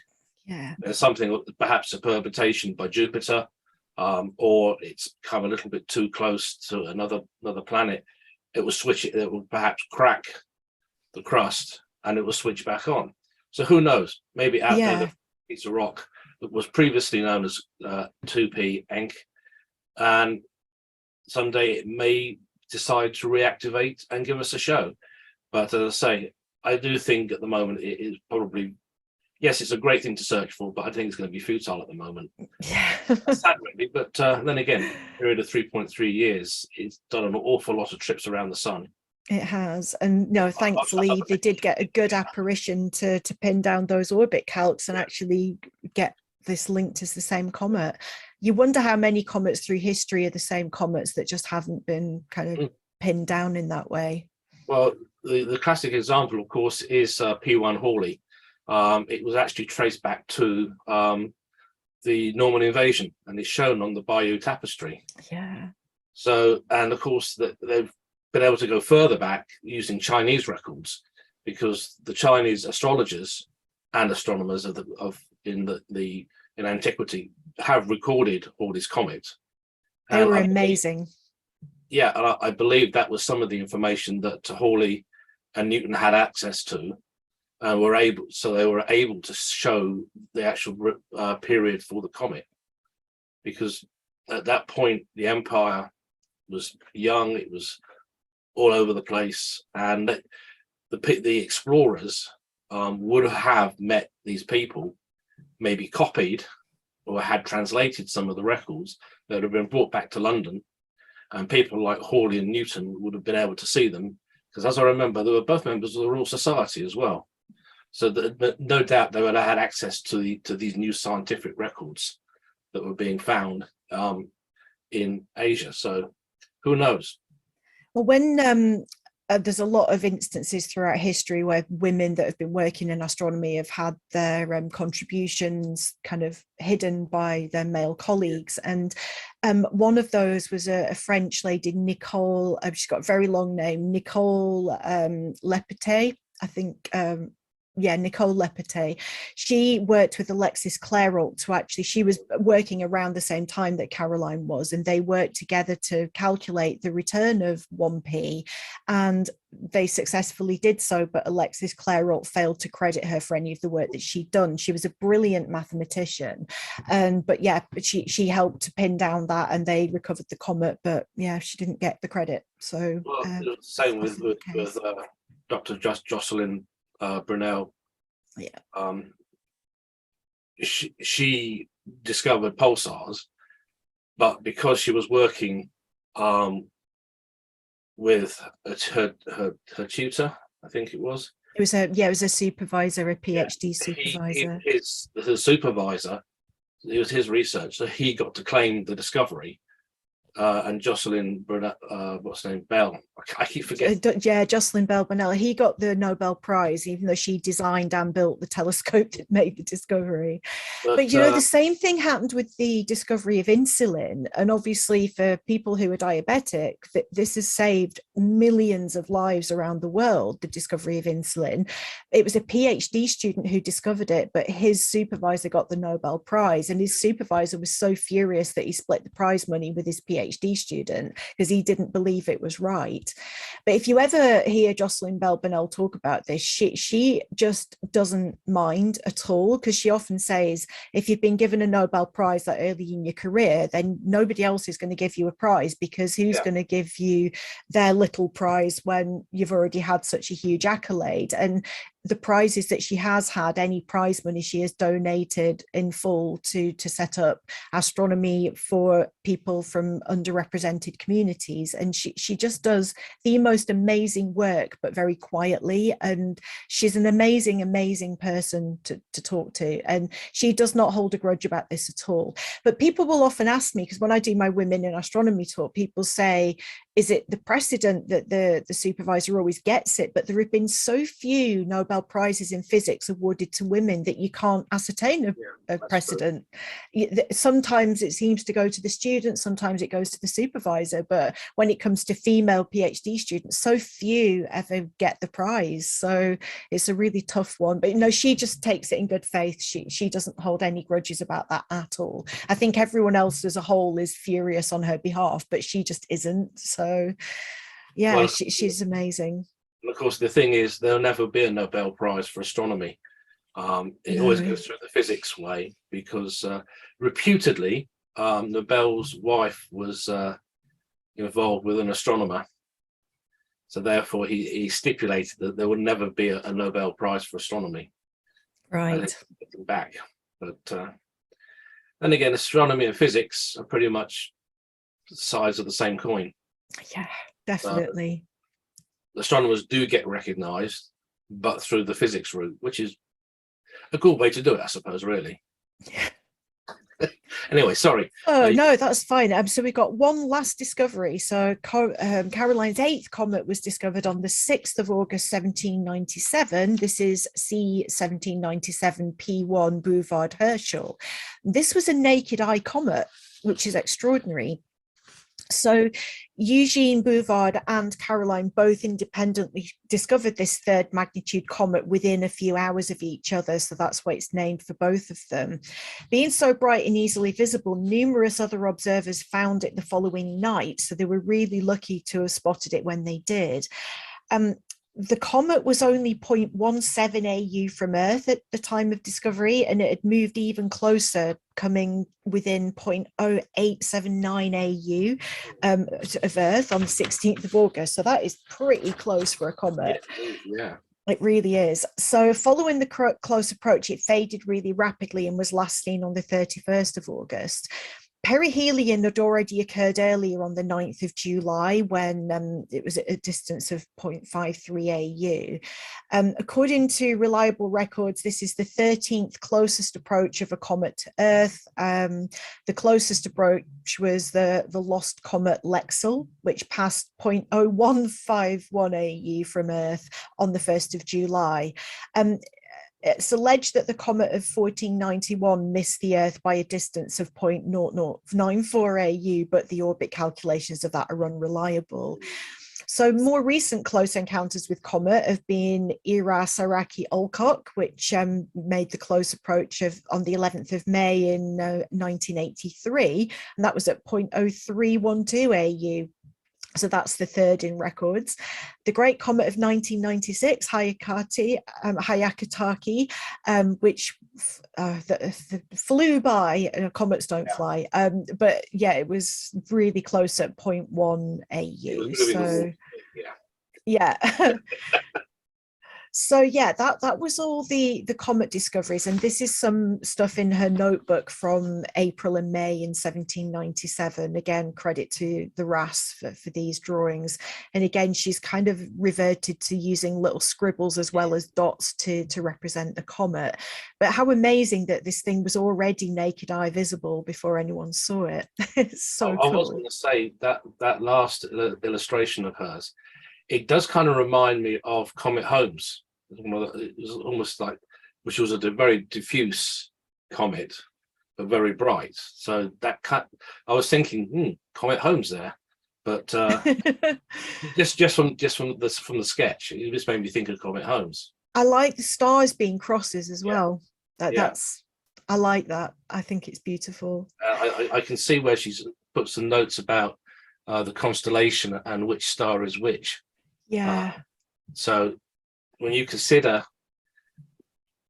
Speaker 2: Yeah,
Speaker 1: There's something, perhaps a perturbation by Jupiter, or it's come a little bit too close to another planet. It will switch it. It will perhaps crack the crust, and it will switch back on. So who knows? Maybe out there, the piece of rock that was previously known as 2P Encke, and someday it may decide to reactivate and give us a show. But as I say, I do think at the moment it is probably, yes, it's a great thing to search for, but I think it's going to be futile at the moment.
Speaker 2: Yeah.
Speaker 1: Sad, really, but then again, a period of 3.3 years, it's done an awful lot of trips around the sun.
Speaker 2: It has, and no, thankfully they did get a good apparition to pin down those orbit calcs and actually get this linked as the same comet. You wonder how many comets through history are the same comets that just haven't been kind of pinned down in that way.
Speaker 1: Well, the classic example, of course, is P1 Halley. It was actually traced back to the Norman invasion, and it's shown on the Bayeux Tapestry.
Speaker 2: Yeah.
Speaker 1: So, and of course, that they've been able to go further back using Chinese records, because the Chinese astrologers and astronomers in antiquity have recorded all these comets.
Speaker 2: They were amazing.
Speaker 1: Yeah, and I believe that was some of the information that Halley and Newton had access to. They were able to show the actual period for the comet, because at that point the empire was young, it was all over the place, and the explorers would have met these people, maybe copied or had translated some of the records that have been brought back to London, and people like Halley and Newton would have been able to see them, because as I remember, they were both members of the Royal Society as well. So no doubt they would have had access to these new scientific records that were being found in Asia. So who knows?
Speaker 2: Well, when there's a lot of instances throughout history where women that have been working in astronomy have had their contributions kind of hidden by their male colleagues. And one of those was a French lady, Nicole, she's got a very long name, Nicole Lepete, I think. Nicole Lepete. She worked with Alexis Clairaut to actually, she was working around the same time that Caroline was, and they worked together to calculate the return of 1p, and they successfully did so, but Alexis Clairaut failed to credit her for any of the work that she'd done. She was a brilliant mathematician, but she helped to pin down that, and they recovered the comet, but she didn't get the credit. So
Speaker 1: it was the same with Dr. Jocelyn Brunel. She discovered pulsars, but because she was working with her tutor, I think it was.
Speaker 2: It was a supervisor, a PhD supervisor.
Speaker 1: His supervisor, it was his research, so he got to claim the discovery. And Jocelyn Burnell, what's her name? Bell. I keep forgetting.
Speaker 2: Jocelyn Bell Burnell. He got the Nobel Prize, even though she designed and built the telescope that made the discovery. But the same thing happened with the discovery of insulin. And obviously, for people who are diabetic, this has saved millions of lives around the world, the discovery of insulin. It was a PhD student who discovered it, but his supervisor got the Nobel Prize. And his supervisor was so furious that he split the prize money with his PhD student because he didn't believe it was right. But if you ever hear Jocelyn Bell Burnell talk about this, she just doesn't mind at all, because she often says, if you've been given a Nobel Prize that early in your career, then nobody else is going to give you a prize, because who's going to give you their little prize when you've already had such a huge accolade? And the prizes that she has had, any prize money she has donated in full to set up astronomy for people from underrepresented communities. And she just does the most amazing work, but very quietly. And she's an amazing person to talk to. And she does not hold a grudge about this at all. But people will often ask me, because when I do my Women in Astronomy talk, people say, is it the precedent that the supervisor always gets it? But there have been so few Nobel Prizes in physics awarded to women that you can't ascertain a precedent. Sometimes it seems to go to the student, sometimes it goes to the supervisor. But when it comes to female PhD students, so few ever get the prize. So it's a really tough one. But she just takes it in good faith. She doesn't hold any grudges about that at all. I think everyone else as a whole is furious on her behalf, but she just isn't. So she's amazing.
Speaker 1: And of course, the thing is, there'll never be a Nobel Prize for astronomy. It always goes through the physics way, because reputedly, Nobel's wife was involved with an astronomer. So therefore, he stipulated that there would never be a Nobel Prize for astronomy.
Speaker 2: Right.
Speaker 1: Back. But then again, astronomy and physics are pretty much sides of the same coin.
Speaker 2: Yeah, definitely.
Speaker 1: Astronomers do get recognized, but through the physics route, which is a cool way to do it, I suppose, really. Anyway, sorry.
Speaker 2: Oh, no, that's fine. So we've got one last discovery. So Caroline's 8th comet was discovered on the 6th of August, 1797. This is C1797 P1 Bouvard-Herschel. This was a naked eye comet, which is extraordinary. So Eugene Bouvard and Caroline both independently discovered this 3rd magnitude comet within a few hours of each other. So that's why it's named for both of them. Being so bright and easily visible, numerous other observers found it the following night. So they were really lucky to have spotted it when they did. The comet was only 0.17 AU from Earth at the time of discovery, and it had moved even closer, coming within 0.0879 AU of Earth on the 16th of August. So that is pretty close for a comet.
Speaker 1: Yeah.
Speaker 2: It really is. So following the close approach, it faded really rapidly and was last seen on the 31st of August. Perihelion had already occurred earlier on the 9th of July when it was at a distance of 0.53 AU. According to reliable records, this is the 13th closest approach of a comet to Earth. The closest approach was the lost comet Lexell, which passed 0.0151 AU from Earth on the 1st of July. It's alleged that the comet of 1491 missed the Earth by a distance of 0.0094 AU, but the orbit calculations of that are unreliable. So more recent close encounters with Comet have been Ira-Saraki-Alcock, which made the close approach on the 11th of May in 1983, and that was at 0.0312 AU. So that's the third in records. The Great Comet of 1996, Hyakutake, which flew by. Comets don't fly, but yeah, it was really close at 0.1 AU. So yeah. So yeah, that was all the comet discoveries, and this is some stuff in her notebook from April and May in 1797. Again, credit to the RAS for these drawings. And again, she's kind of reverted to using little scribbles as well as dots to represent the comet. But how amazing that this thing was already naked eye visible before anyone saw it. It's so cool.
Speaker 1: I was going to say that last illustration of hers, it does kind of remind me of Comet Holmes. It was almost like, which was a very diffuse comet, but very bright. So that I was thinking, Comet Holmes there, but just from the sketch, it just made me think of Comet Holmes.
Speaker 2: I like the stars being crosses as well. I like that. I think it's beautiful.
Speaker 1: I can see where she's put some notes about the constellation and which star is which.
Speaker 2: Yeah.
Speaker 1: So when you consider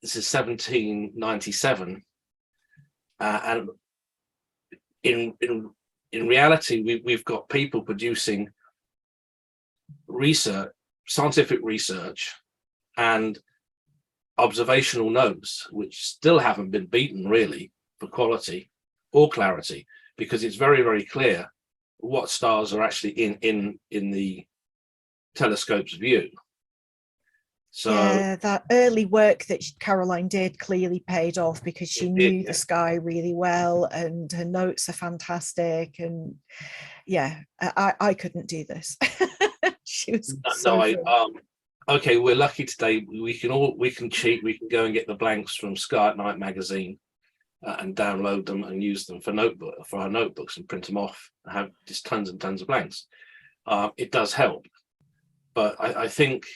Speaker 1: this is 1797, and in reality, we've got people producing research, scientific research, and observational notes, which still haven't been beaten really for quality or clarity, because it's very, very clear what stars are actually in the telescope's view. So
Speaker 2: yeah, that early work that Caroline did clearly paid off, because she knew the sky really well, and her notes are fantastic. And yeah, I couldn't do this. She was
Speaker 1: okay, we're lucky today. We can cheat. We can go and get the blanks from Sky at Night magazine and download them and use them for our notebooks and print them off and have just tons and tons of blanks. It does help, but I think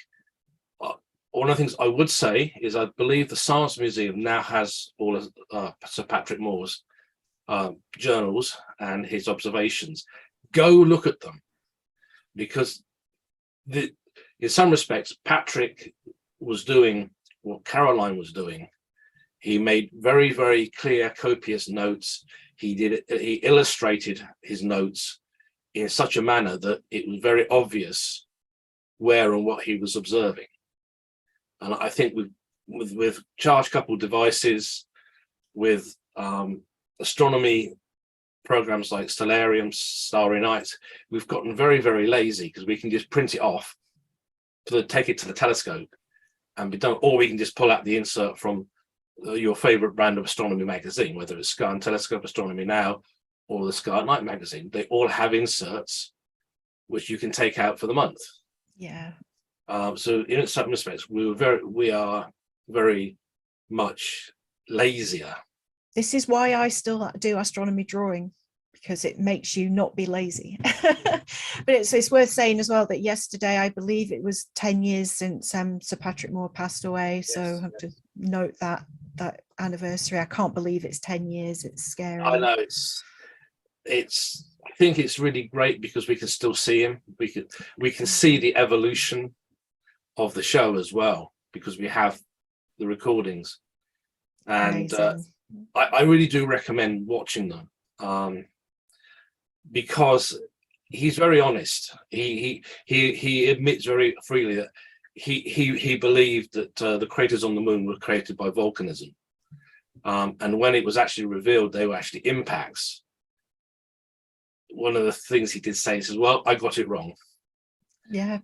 Speaker 1: one of the things I would say is I believe the Science Museum now has all of Sir Patrick Moore's journals and his observations. Go look at them, because in some respects, Patrick was doing what Caroline was doing. He made very, very clear, copious notes. He illustrated his notes in such a manner that it was very obvious where and what he was observing. And I think with charge coupled devices, with astronomy programs like Stellarium, Starry Night, we've gotten very, very lazy, because we can just print it off, take it to the telescope, and be done. Or we can just pull out the insert from your favorite brand of astronomy magazine, whether it's Sky and Telescope Astronomy Now or the Sky at Night magazine. They all have inserts which you can take out for the month.
Speaker 2: Yeah.
Speaker 1: So in some respects, we are very much lazier.
Speaker 2: This is why I still do astronomy drawing, because it makes you not be lazy. But it's worth saying as well that yesterday, I believe it was 10 years since Sir Patrick Moore passed away. Yes, so I have to note that anniversary. I can't believe it's 10 years. It's scary.
Speaker 1: I know I think it's really great because we can still see him. We can see the evolution of the show as well, because we have the recordings, and I really do recommend watching them, because he's very honest. He admits very freely that he believed that the craters on the moon were created by volcanism, and when it was actually revealed they were actually impacts, one of the things he did say, he says, well, I got it wrong.
Speaker 2: Yeah.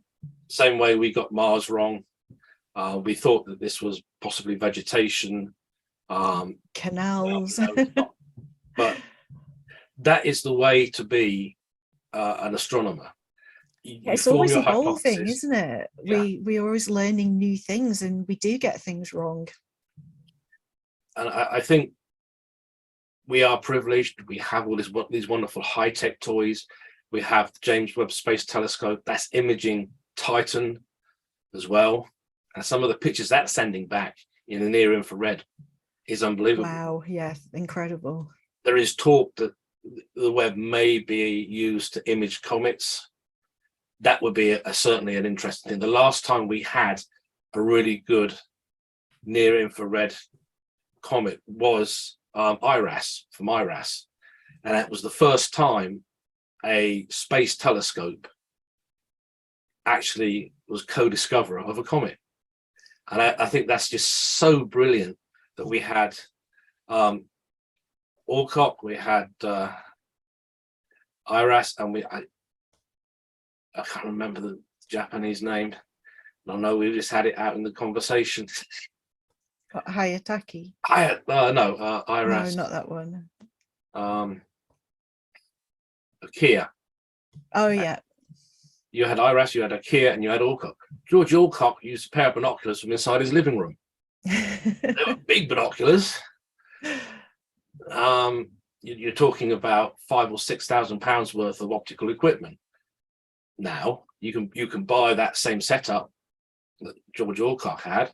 Speaker 1: Same way we got Mars wrong. We thought that this was possibly vegetation,
Speaker 2: canals.
Speaker 1: But that is the way to be an astronomer.
Speaker 2: It's always evolving, isn't it? Yeah. We're always learning new things, and we do get things wrong.
Speaker 1: And I think we are privileged. We have all these wonderful high-tech toys. We have the James Webb Space Telescope that's imaging Titan as well. And some of the pictures that's sending back in the near infrared is unbelievable.
Speaker 2: Wow, yeah, incredible.
Speaker 1: There is talk that the Webb may be used to image comets. That would be certainly an interesting thing. The last time we had a really good near infrared comet was IRAS, from IRAS. And that was the first time a space telescope actually was co-discoverer of a comet. And I think that's just so brilliant that we had Alcock, we had IRAS, and I can't remember the Japanese name. I know we just had it out in the conversation.
Speaker 2: Hayataki.
Speaker 1: No, IRAS.
Speaker 2: No, not that one.
Speaker 1: Kia.
Speaker 2: Oh yeah.
Speaker 1: You had IRAS, you had Kia, and you had Alcock. George Alcock used a pair of binoculars from inside his living room. They were big binoculars. You're talking about £5,000 or £6,000 worth of optical equipment. Now you can buy that same setup that George Alcock had,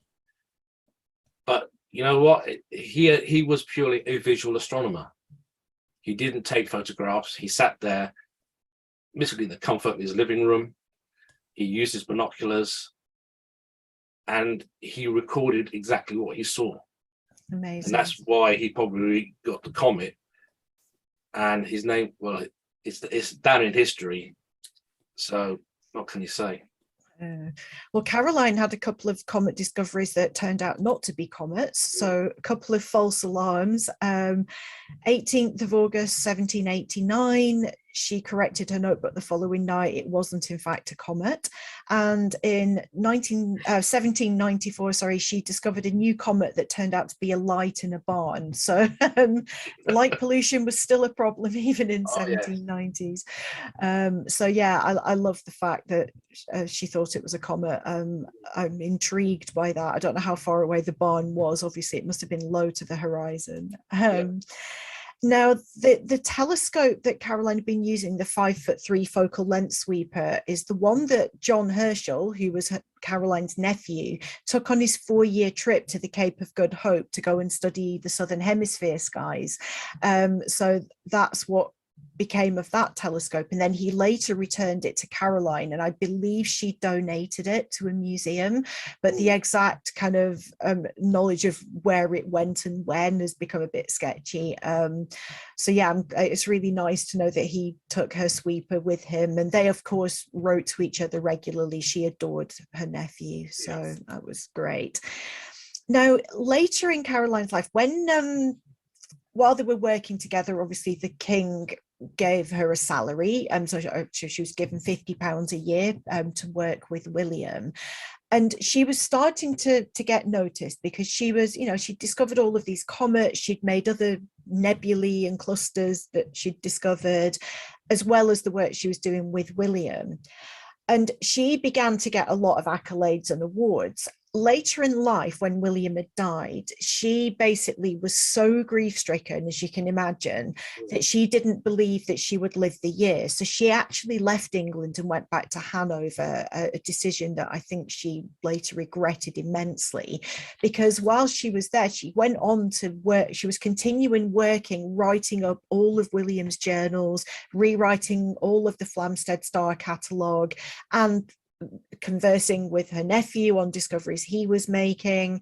Speaker 1: but you know what? He was purely a visual astronomer. He didn't take photographs. He sat there, basically in the comfort of his living room. He used his binoculars, and he recorded exactly what he saw.
Speaker 2: Amazing.
Speaker 1: And that's why he probably got the comet. And his name, well, it's down in history. So what can you say?
Speaker 2: Well, Caroline had a couple of comet discoveries that turned out not to be comets. So a couple of false alarms. 18th of August, 1789, she corrected her notebook the following night. It wasn't, in fact, a comet. And in 1794, she discovered a new comet that turned out to be a light in a barn. So light pollution was still a problem even in 1790s. So yeah, I love the fact that she thought it was a comet. I'm intrigued by that. I don't know how far away the barn was. Obviously, it must have been low to the horizon. Now, the telescope that Caroline had been using, the 5'3" focal length sweeper, is the one that John Herschel, who was Caroline's nephew, took on his 4-year trip to the Cape of Good Hope to go and study the Southern Hemisphere skies. So that's what became of that telescope, and then he later returned it to Caroline, and I believe she donated it to a museum, but the exact kind of knowledge of where it went and when has become a bit sketchy. So yeah, it's really nice to know that he took her sweeper with him, and they of course wrote to each other regularly. She adored her nephew, so that was great. Now, later in Caroline's life, when while they were working together, obviously the king gave her a salary, so she was given £50 a year to work with William, and she was starting to get noticed because she was, she discovered all of these comets. She'd made other nebulae and clusters that she'd discovered, as well as the work she was doing with William, and she began to get a lot of accolades and awards. Later in life, when William had died, she basically was so grief-stricken, as you can imagine, that she didn't believe that she would live the year. So she actually left England and went back to Hanover, a decision that I think she later regretted immensely, because while she was there, she went on to work. She was continuing working, writing up all of William's journals, rewriting all of the Flamsteed Star catalogue, and conversing with her nephew on discoveries he was making.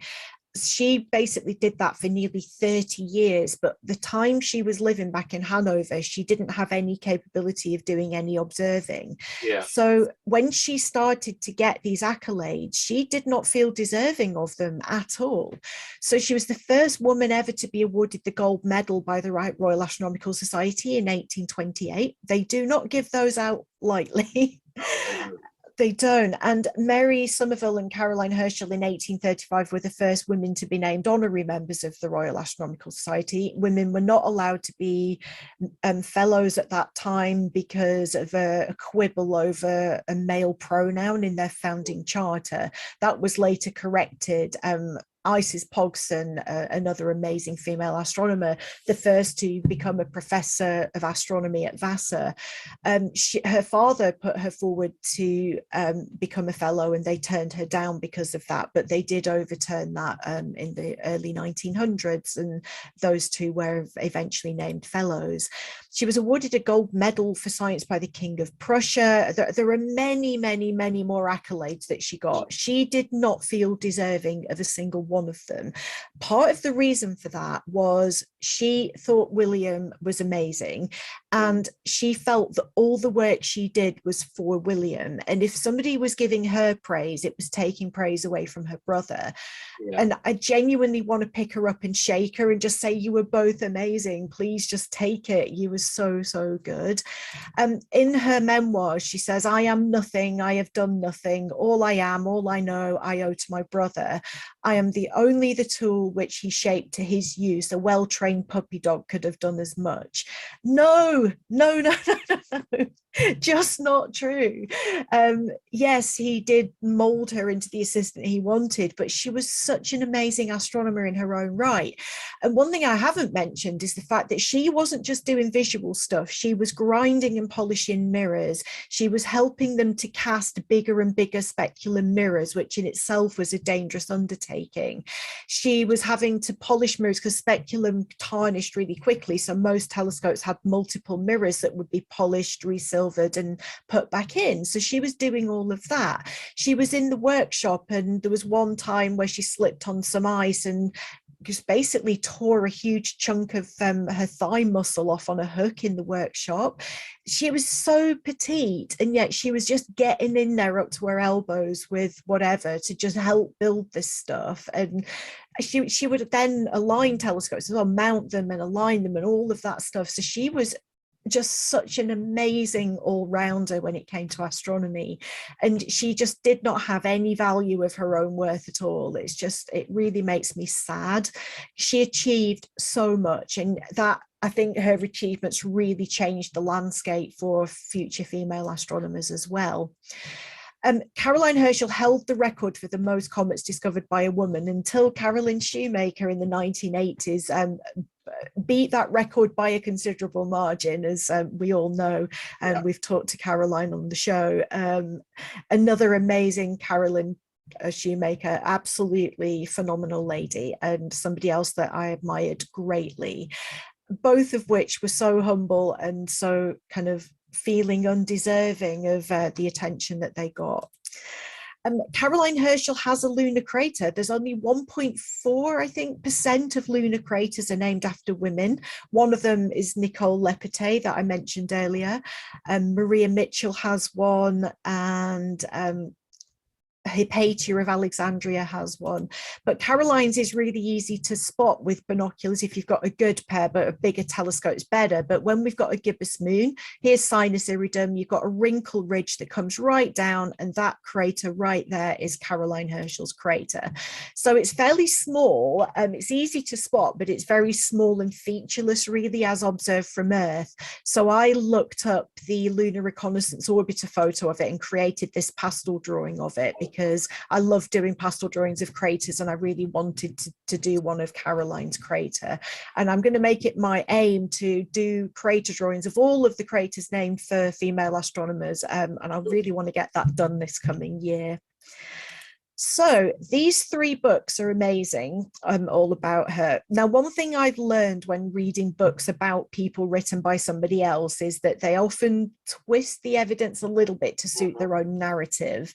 Speaker 2: She basically did that for nearly 30 years, but the time she was living back in Hanover, she didn't have any capability of doing any observing. So when she started to get these accolades, she did not feel deserving of them at all. So she was the first woman ever to be awarded the gold medal by the Royal Astronomical Society in 1828. They do not give those out lightly. They don't. And Mary Somerville and Caroline Herschel in 1835 were the first women to be named honorary members of the Royal Astronomical Society. Women were not allowed to be fellows at that time because of a quibble over a male pronoun in their founding charter. That was later corrected Isis Pogson, another amazing female astronomer, the first to become a professor of astronomy at Vassar. Her father put her forward to become a fellow, and they turned her down because of that, but they did overturn that in the early 1900s, and those two were eventually named fellows. She was awarded a gold medal for science by the King of Prussia. There are many, many, many more accolades that she got. She did not feel deserving of a single one of them. Part of the reason for that was she thought William was amazing, and she felt that all the work she did was for William. And if somebody was giving her praise, it was taking praise away from her brother. Yeah. And I genuinely want to pick her up and shake her and just say, you were both amazing. Please just take it. You were so, so good. In her memoirs, she says, I am nothing. I have done nothing. All I am, all I know, I owe to my brother. I am only the tool which he shaped to his use. A well-trained puppy dog could have done as much. No, no, no, no, no, no. Just not true. Yes, he did mold her into the assistant he wanted, but she was such an amazing astronomer in her own right. And one thing I haven't mentioned is the fact that she wasn't just doing visual stuff. She was grinding and polishing mirrors. She was helping them to cast bigger and bigger speculum mirrors, which in itself was a dangerous undertaking. She was having to polish mirrors because speculum tarnished really quickly. So most telescopes had multiple mirrors that would be polished, resilvered, and put back in. So she was doing all of that. She was in the workshop, and there was one time where she slipped on some ice and just basically tore a huge chunk of her thigh muscle off on a hook in the workshop. She was so petite, and yet she was just getting in there up to her elbows with whatever to just help build this stuff. And she would then align telescopes as well, mount them and align them and all of that stuff. So she was just such an amazing all-rounder when it came to astronomy, and she just did not have any value of her own worth at all. It really makes me sad. She achieved so much, and that, I think, her achievements really changed the landscape for future female astronomers as well. Caroline Herschel held the record for the most comets discovered by a woman until Caroline Shoemaker in the 1980s beat that record by a considerable margin, as we all know, and we've talked to Caroline on the show. Another amazing Caroline Shoemaker, absolutely phenomenal lady, and somebody else that I admired greatly, both of which were so humble and so kind of feeling undeserving of the attention that they got. Caroline Herschel has a lunar crater. There's only 1.4, I think, % of lunar craters are named after women. One of them is Nicole Lepete that I mentioned earlier. Maria Mitchell has one, and Hypatia of Alexandria has one, but Caroline's is really easy to spot with binoculars if you've got a good pair, but a bigger telescope's better. But when we've got a gibbous moon, here's Sinus Iridum, you've got a wrinkle ridge that comes right down, and that crater right there is Caroline Herschel's crater. So it's fairly small, it's easy to spot, but it's very small and featureless really as observed from Earth. So I looked up the Lunar Reconnaissance Orbiter photo of it and created this pastel drawing of it, because I love doing pastel drawings of craters, and I really wanted to do one of Caroline's crater. And I'm going to make it my aim to do crater drawings of all of the craters named for female astronomers, and I really want to get that done this coming year. So these 3 books are amazing, all about her. Now, one thing I've learned when reading books about people written by somebody else is that they often twist the evidence a little bit to suit their own narrative.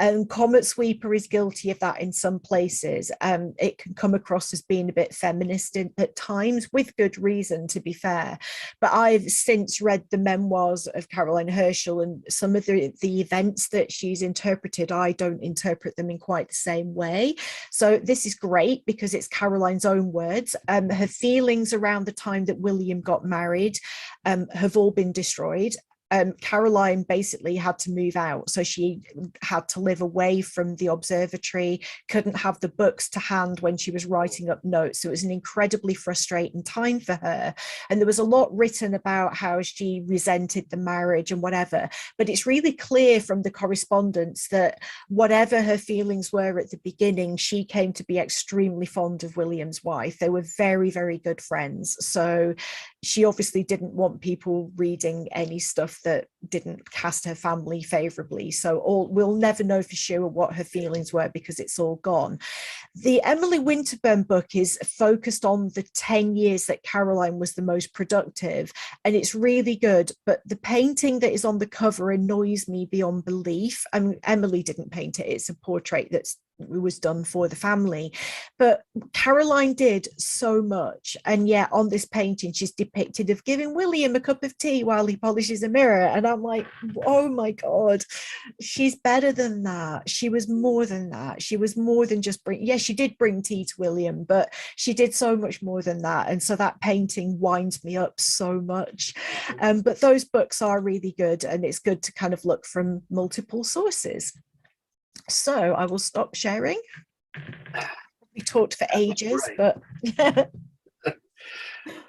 Speaker 2: And Comet Sweeper is guilty of that in some places. It can come across as being a bit feminist at times, with good reason, to be fair. But I've since read the memoirs of Caroline Herschel, and some of the events that she's interpreted, I don't interpret them in quite the same way. So this is great because it's Caroline's own words. Her feelings around the time that William got married have all been destroyed. Caroline basically had to move out. So she had to live away from the observatory, couldn't have the books to hand when she was writing up notes. So it was an incredibly frustrating time for her. And there was a lot written about how she resented the marriage and whatever. But it's really clear from the correspondence that whatever her feelings were at the beginning, she came to be extremely fond of William's wife. They were very, very good friends. So she obviously didn't want people reading any stuff that didn't cast her family favorably. So we'll never know for sure what her feelings were because it's all gone. The Emily Winterburn book is focused on the 10 years that Caroline was the most productive, and it's really good. But the painting that is on the cover annoys me beyond belief. I mean, Emily didn't paint it. It's a portrait that's was done for the family, but Caroline did so much. And yet on this painting she's depicted of giving William a cup of tea while he polishes a mirror, and I'm like, oh my god, she's better than that. She was more than that. She was more than just she did bring tea to William, but she did so much more than that. And so that painting winds me up so much. But those books are really good, and it's good to kind of look from multiple sources. So I will stop sharing. We talked for ages, but
Speaker 1: I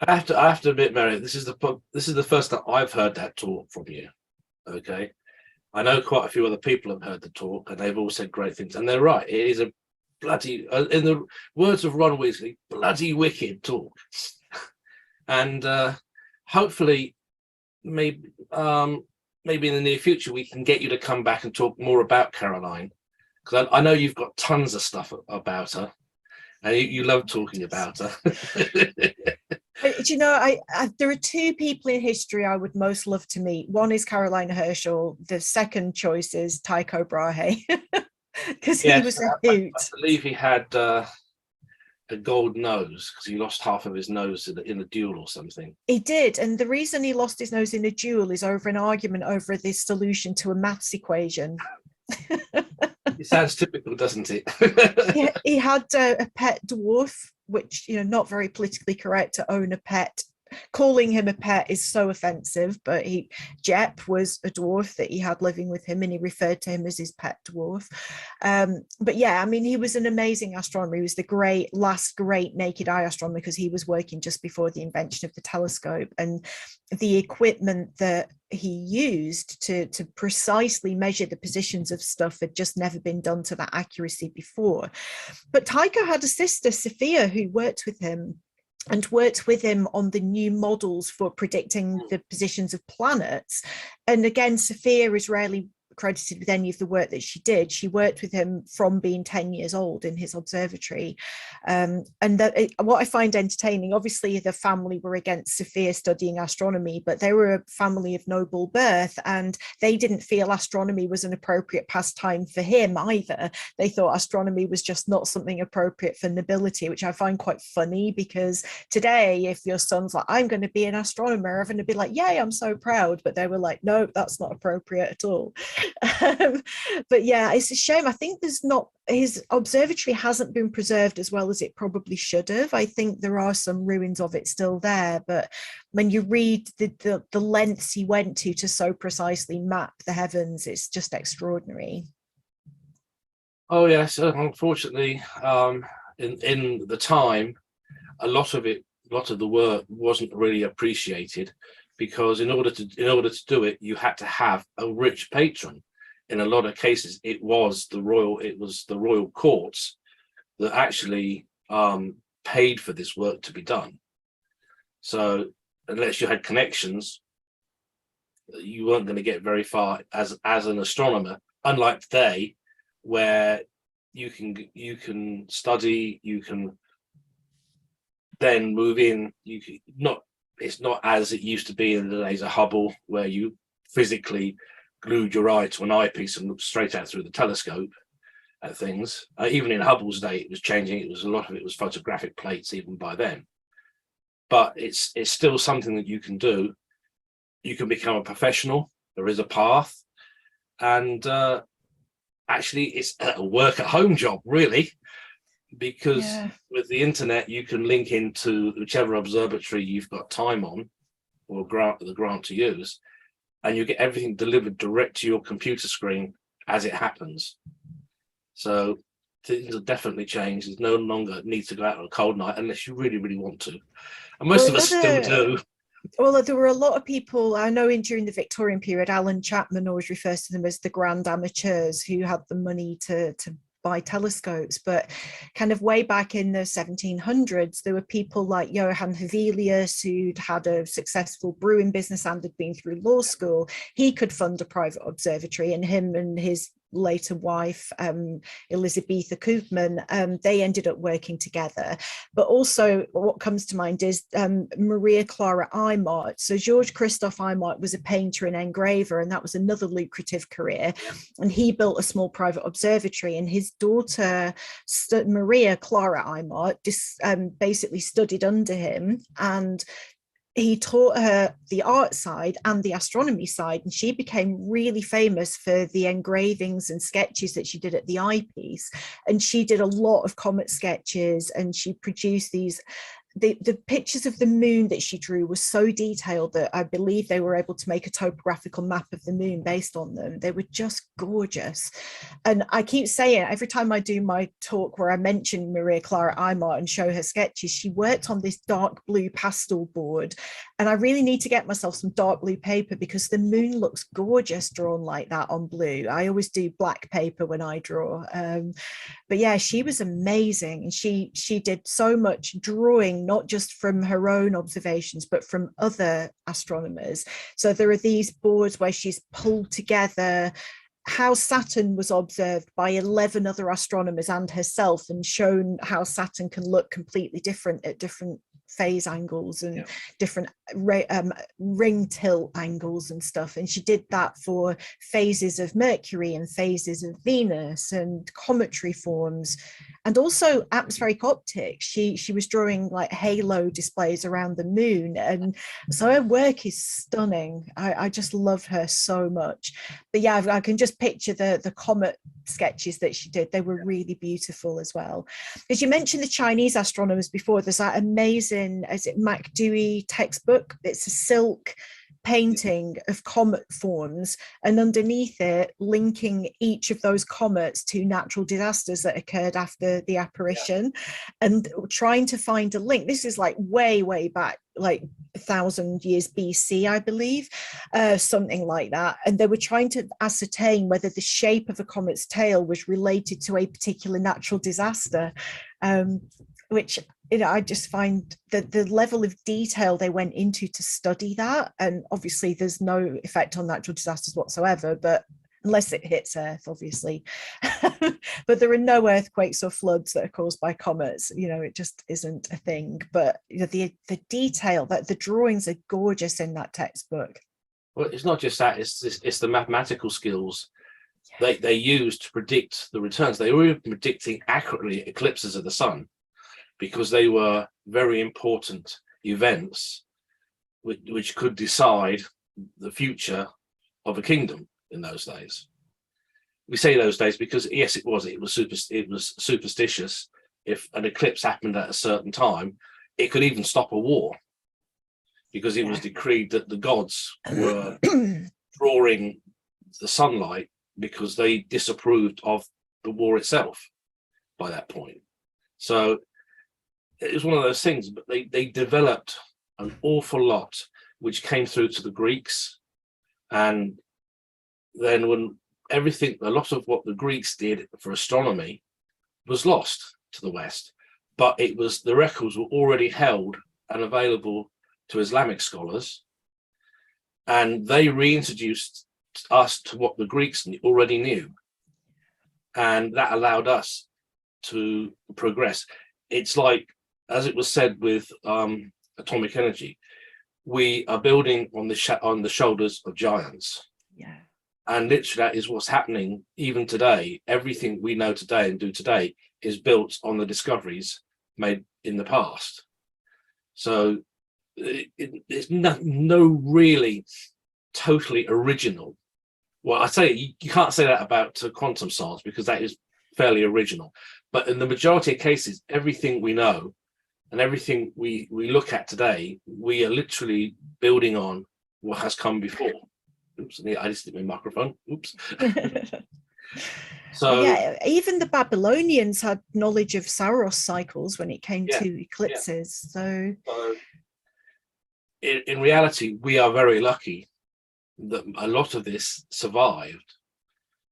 Speaker 1: have to admit, Mary, this is the first time I've heard that talk from you. Okay, I know quite a few other people have heard the talk, and they've all said great things. And they're right; it is a bloody, in the words of Ron Weasley, bloody wicked talk. And hopefully, maybe in the near future, we can get you to come back and talk more about Caroline. Because I know you've got tons of stuff about her, and you love talking about her.
Speaker 2: You know, there are two people in history I would most love to meet. One is Caroline Herschel. The second choice is Tycho Brahe, because he was a hoot.
Speaker 1: I believe he had a gold nose because he lost half of his nose in a duel or something.
Speaker 2: He did, and the reason he lost his nose in a duel is over an argument over the solution to a maths equation.
Speaker 1: It sounds typical, doesn't it?
Speaker 2: He had a pet dwarf, which, you know, not very politically correct to own a pet. Calling him a pet is so offensive, but Jep was a dwarf that he had living with him, and he referred to him as his pet dwarf. But yeah, I mean, he was an amazing astronomer. He was the last great naked eye astronomer, because he was working just before the invention of the telescope, and the equipment that he used to precisely measure the positions of stuff had just never been done to that accuracy before. But Tycho had a sister, Sophia, who worked with him on the new models for predicting the positions of planets. And again, Sophia is rarely credited with any of the work that she did. She worked with him from being 10 years old in his observatory. What I find entertaining, obviously the family were against Sophia studying astronomy, but they were a family of noble birth, and they didn't feel astronomy was an appropriate pastime for him either. They thought astronomy was just not something appropriate for nobility, which I find quite funny, because today, if your son's like, I'm going to be an astronomer, I'm going to be like, yay, I'm so proud. But they were like, no, that's not appropriate at all. But yeah, it's a shame. I think his observatory hasn't been preserved as well as it probably should have. I think there are some ruins of it still there, but when you read the lengths he went to so precisely map the heavens, it's just extraordinary.
Speaker 1: Oh yes, unfortunately, in the time, a lot of the work wasn't really appreciated, because in order to do it, you had to have a rich patron. In a lot of cases, it was the royal courts that actually paid for this work to be done. So unless you had connections, you weren't going to get very far as an astronomer. Unlike today, where you can study, you can then move in. It's not as it used to be in the days of Hubble, where you physically glued your eye to an eyepiece and looked straight out through the telescope at things. Even in Hubble's day, it was changing. A lot of it was photographic plates even by then. But it's still something that you can do. You can become a professional. There is a path, and actually, it's a work-at-home job, really. Because with the internet, you can link into whichever observatory you've got time on, or the grant to use, and you get everything delivered direct to your computer screen as it happens. So things have definitely changed. There's no longer need to go out on a cold night unless you really, really want to. And most of us still do.
Speaker 2: Well, there were a lot of people I know during the Victorian period. Alan Chapman always refers to them as the grand amateurs who had the money to buy telescopes. But kind of way back in the 1700s, there were people like Johann Hevelius, who'd had a successful brewing business and had been through law school. He could fund a private observatory, and him and his later wife, Elizabetha Koopman, they ended up working together. But also what comes to mind is Maria Clara Imart. So George Christoph Imart was a painter and engraver, and that was another lucrative career. And he built a small private observatory, and his daughter, Maria Clara Imart, basically studied under him, and he taught her the art side and the astronomy side, and she became really famous for the engravings and sketches that she did at the eyepiece. And she did a lot of comet sketches, and she produced these. The pictures of the moon that she drew were so detailed that I believe they were able to make a topographical map of the moon based on them. They were just gorgeous. And I keep saying, every time I do my talk where I mention Maria Clara Imart and show her sketches, she worked on this dark blue pastel board. And I really need to get myself some dark blue paper, because the moon looks gorgeous drawn like that on blue. I always do black paper when I draw. But yeah, she was amazing. And she did so much drawing, not just from her own observations, but from other astronomers. So there are these boards where she's pulled together how Saturn was observed by 11 other astronomers and herself, and shown how Saturn can look completely different at different phase angles and different ring tilt angles and stuff. And she did that for phases of Mercury and phases of Venus and cometary forms, and also atmospheric optics. She was drawing like halo displays around the moon, and so her work is stunning. I just love her so much. But yeah, I can just picture the comet sketches that she did. They were really beautiful as well. As you mentioned the Chinese astronomers before, there's that amazing, is it Mac Dewey textbook? It's a silk painting of comet forms, and underneath it linking each of those comets to natural disasters that occurred after the apparition, and trying to find a link. This is like way back, like 1,000 years BC, I believe, something like that. And they were trying to ascertain whether the shape of a comet's tail was related to a particular natural disaster, which, you know, I just find that the level of detail they went into to study that, and obviously there's no effect on natural disasters whatsoever, but unless it hits Earth, obviously. But there are no earthquakes or floods that are caused by comets. You know, it just isn't a thing. But you know, the detail, that the drawings are gorgeous in that textbook.
Speaker 1: Well, it's not just that; it's the mathematical skills they used to predict the returns. They were predicting accurately eclipses of the sun, because they were very important events which could decide the future of a kingdom in those days. We say those days because yes, it was superstitious. If an eclipse happened at a certain time, it could even stop a war, because it was decreed that the gods were drawing the sunlight because they disapproved of the war itself by that point. So it was one of those things, but they developed an awful lot, which came through to the Greeks. And then when a lot of what the Greeks did for astronomy was lost to the West, but the records were already held and available to Islamic scholars, and they reintroduced us to what the Greeks already knew, and that allowed us to progress. It's like, as it was said with atomic energy, we are building on the shoulders of giants.
Speaker 2: Yeah.
Speaker 1: And literally that is what's happening even today. Everything we know today and do today is built on the discoveries made in the past. So it's no really totally original. Well, I say you can't say that about quantum science, because that is fairly original. But in the majority of cases, everything we know and everything we look at today, we are literally building on what has come before. Oops, I just hit my microphone. Oops. So
Speaker 2: yeah, even the Babylonians had knowledge of Saros cycles when it came
Speaker 1: yeah,
Speaker 2: to eclipses. So
Speaker 1: in reality, we are very lucky that a lot of this survived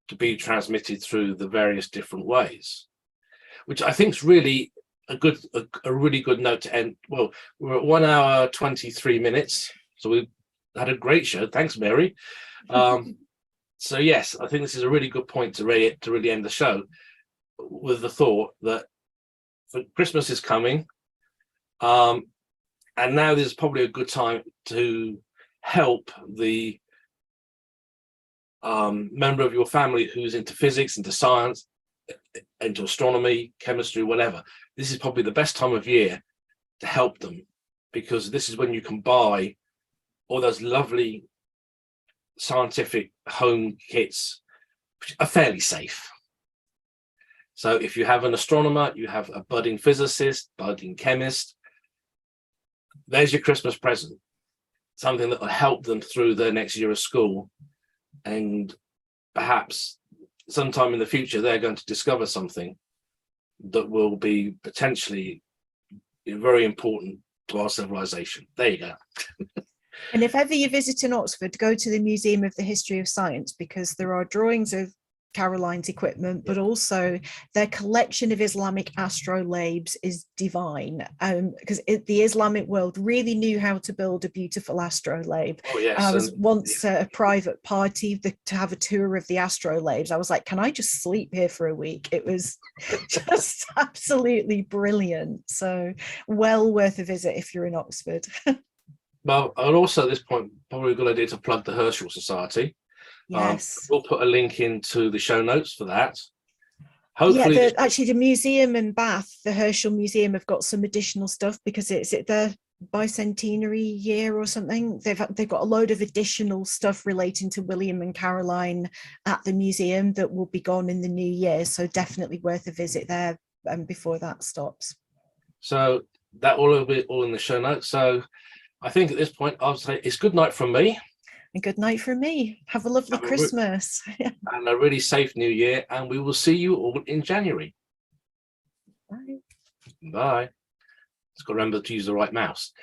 Speaker 1: to be transmitted through the various different ways, which I think is really a really good note to end. Well, we're at 1 hour 23 minutes, so we had a great show. Thanks, Mary. So yes, I think this is a really good point to really end the show with the thought that Christmas is coming, and now there's probably a good time to help the member of your family who's into physics, into science, into astronomy, chemistry, whatever. This is probably the best time of year to help them, because this is when you can buy all those lovely scientific home kits, which are fairly safe. So if you have an astronomer, you have a budding physicist, budding chemist, there's your Christmas present, something that will help them through their next year of school. And perhaps sometime in the future, they're going to discover something that will be potentially very important to our civilization. There you go.
Speaker 2: And if ever you visit in Oxford, go to the Museum of the History of Science, because there are drawings of Caroline's equipment, but also their collection of Islamic astrolabes is divine, because the Islamic world really knew how to build a beautiful astrolabe.
Speaker 1: Oh, yes.
Speaker 2: And I was once at a private party to have a tour of the astrolabes. I was like, can I just sleep here for a week? It was just absolutely brilliant. So well worth a visit if you're in Oxford.
Speaker 1: Well, and also at this point, probably a good idea to plug the Herschel Society.
Speaker 2: Yes.
Speaker 1: We'll put a link into the show notes for that. Hopefully,
Speaker 2: yeah, actually the museum in Bath, the Herschel Museum, have got some additional stuff because it's their bicentenary year or something. They've got a load of additional stuff relating to William and Caroline at the museum that will be gone in the new year. So definitely worth a visit there before that stops.
Speaker 1: So that will be all in the show notes. So I think at this point, I'll say it's good night from me.
Speaker 2: And good night from me. Have a lovely Christmas.
Speaker 1: And a really safe new year. And we will see you all in January.
Speaker 2: Bye.
Speaker 1: Bye. Just got to remember to use the right mouse.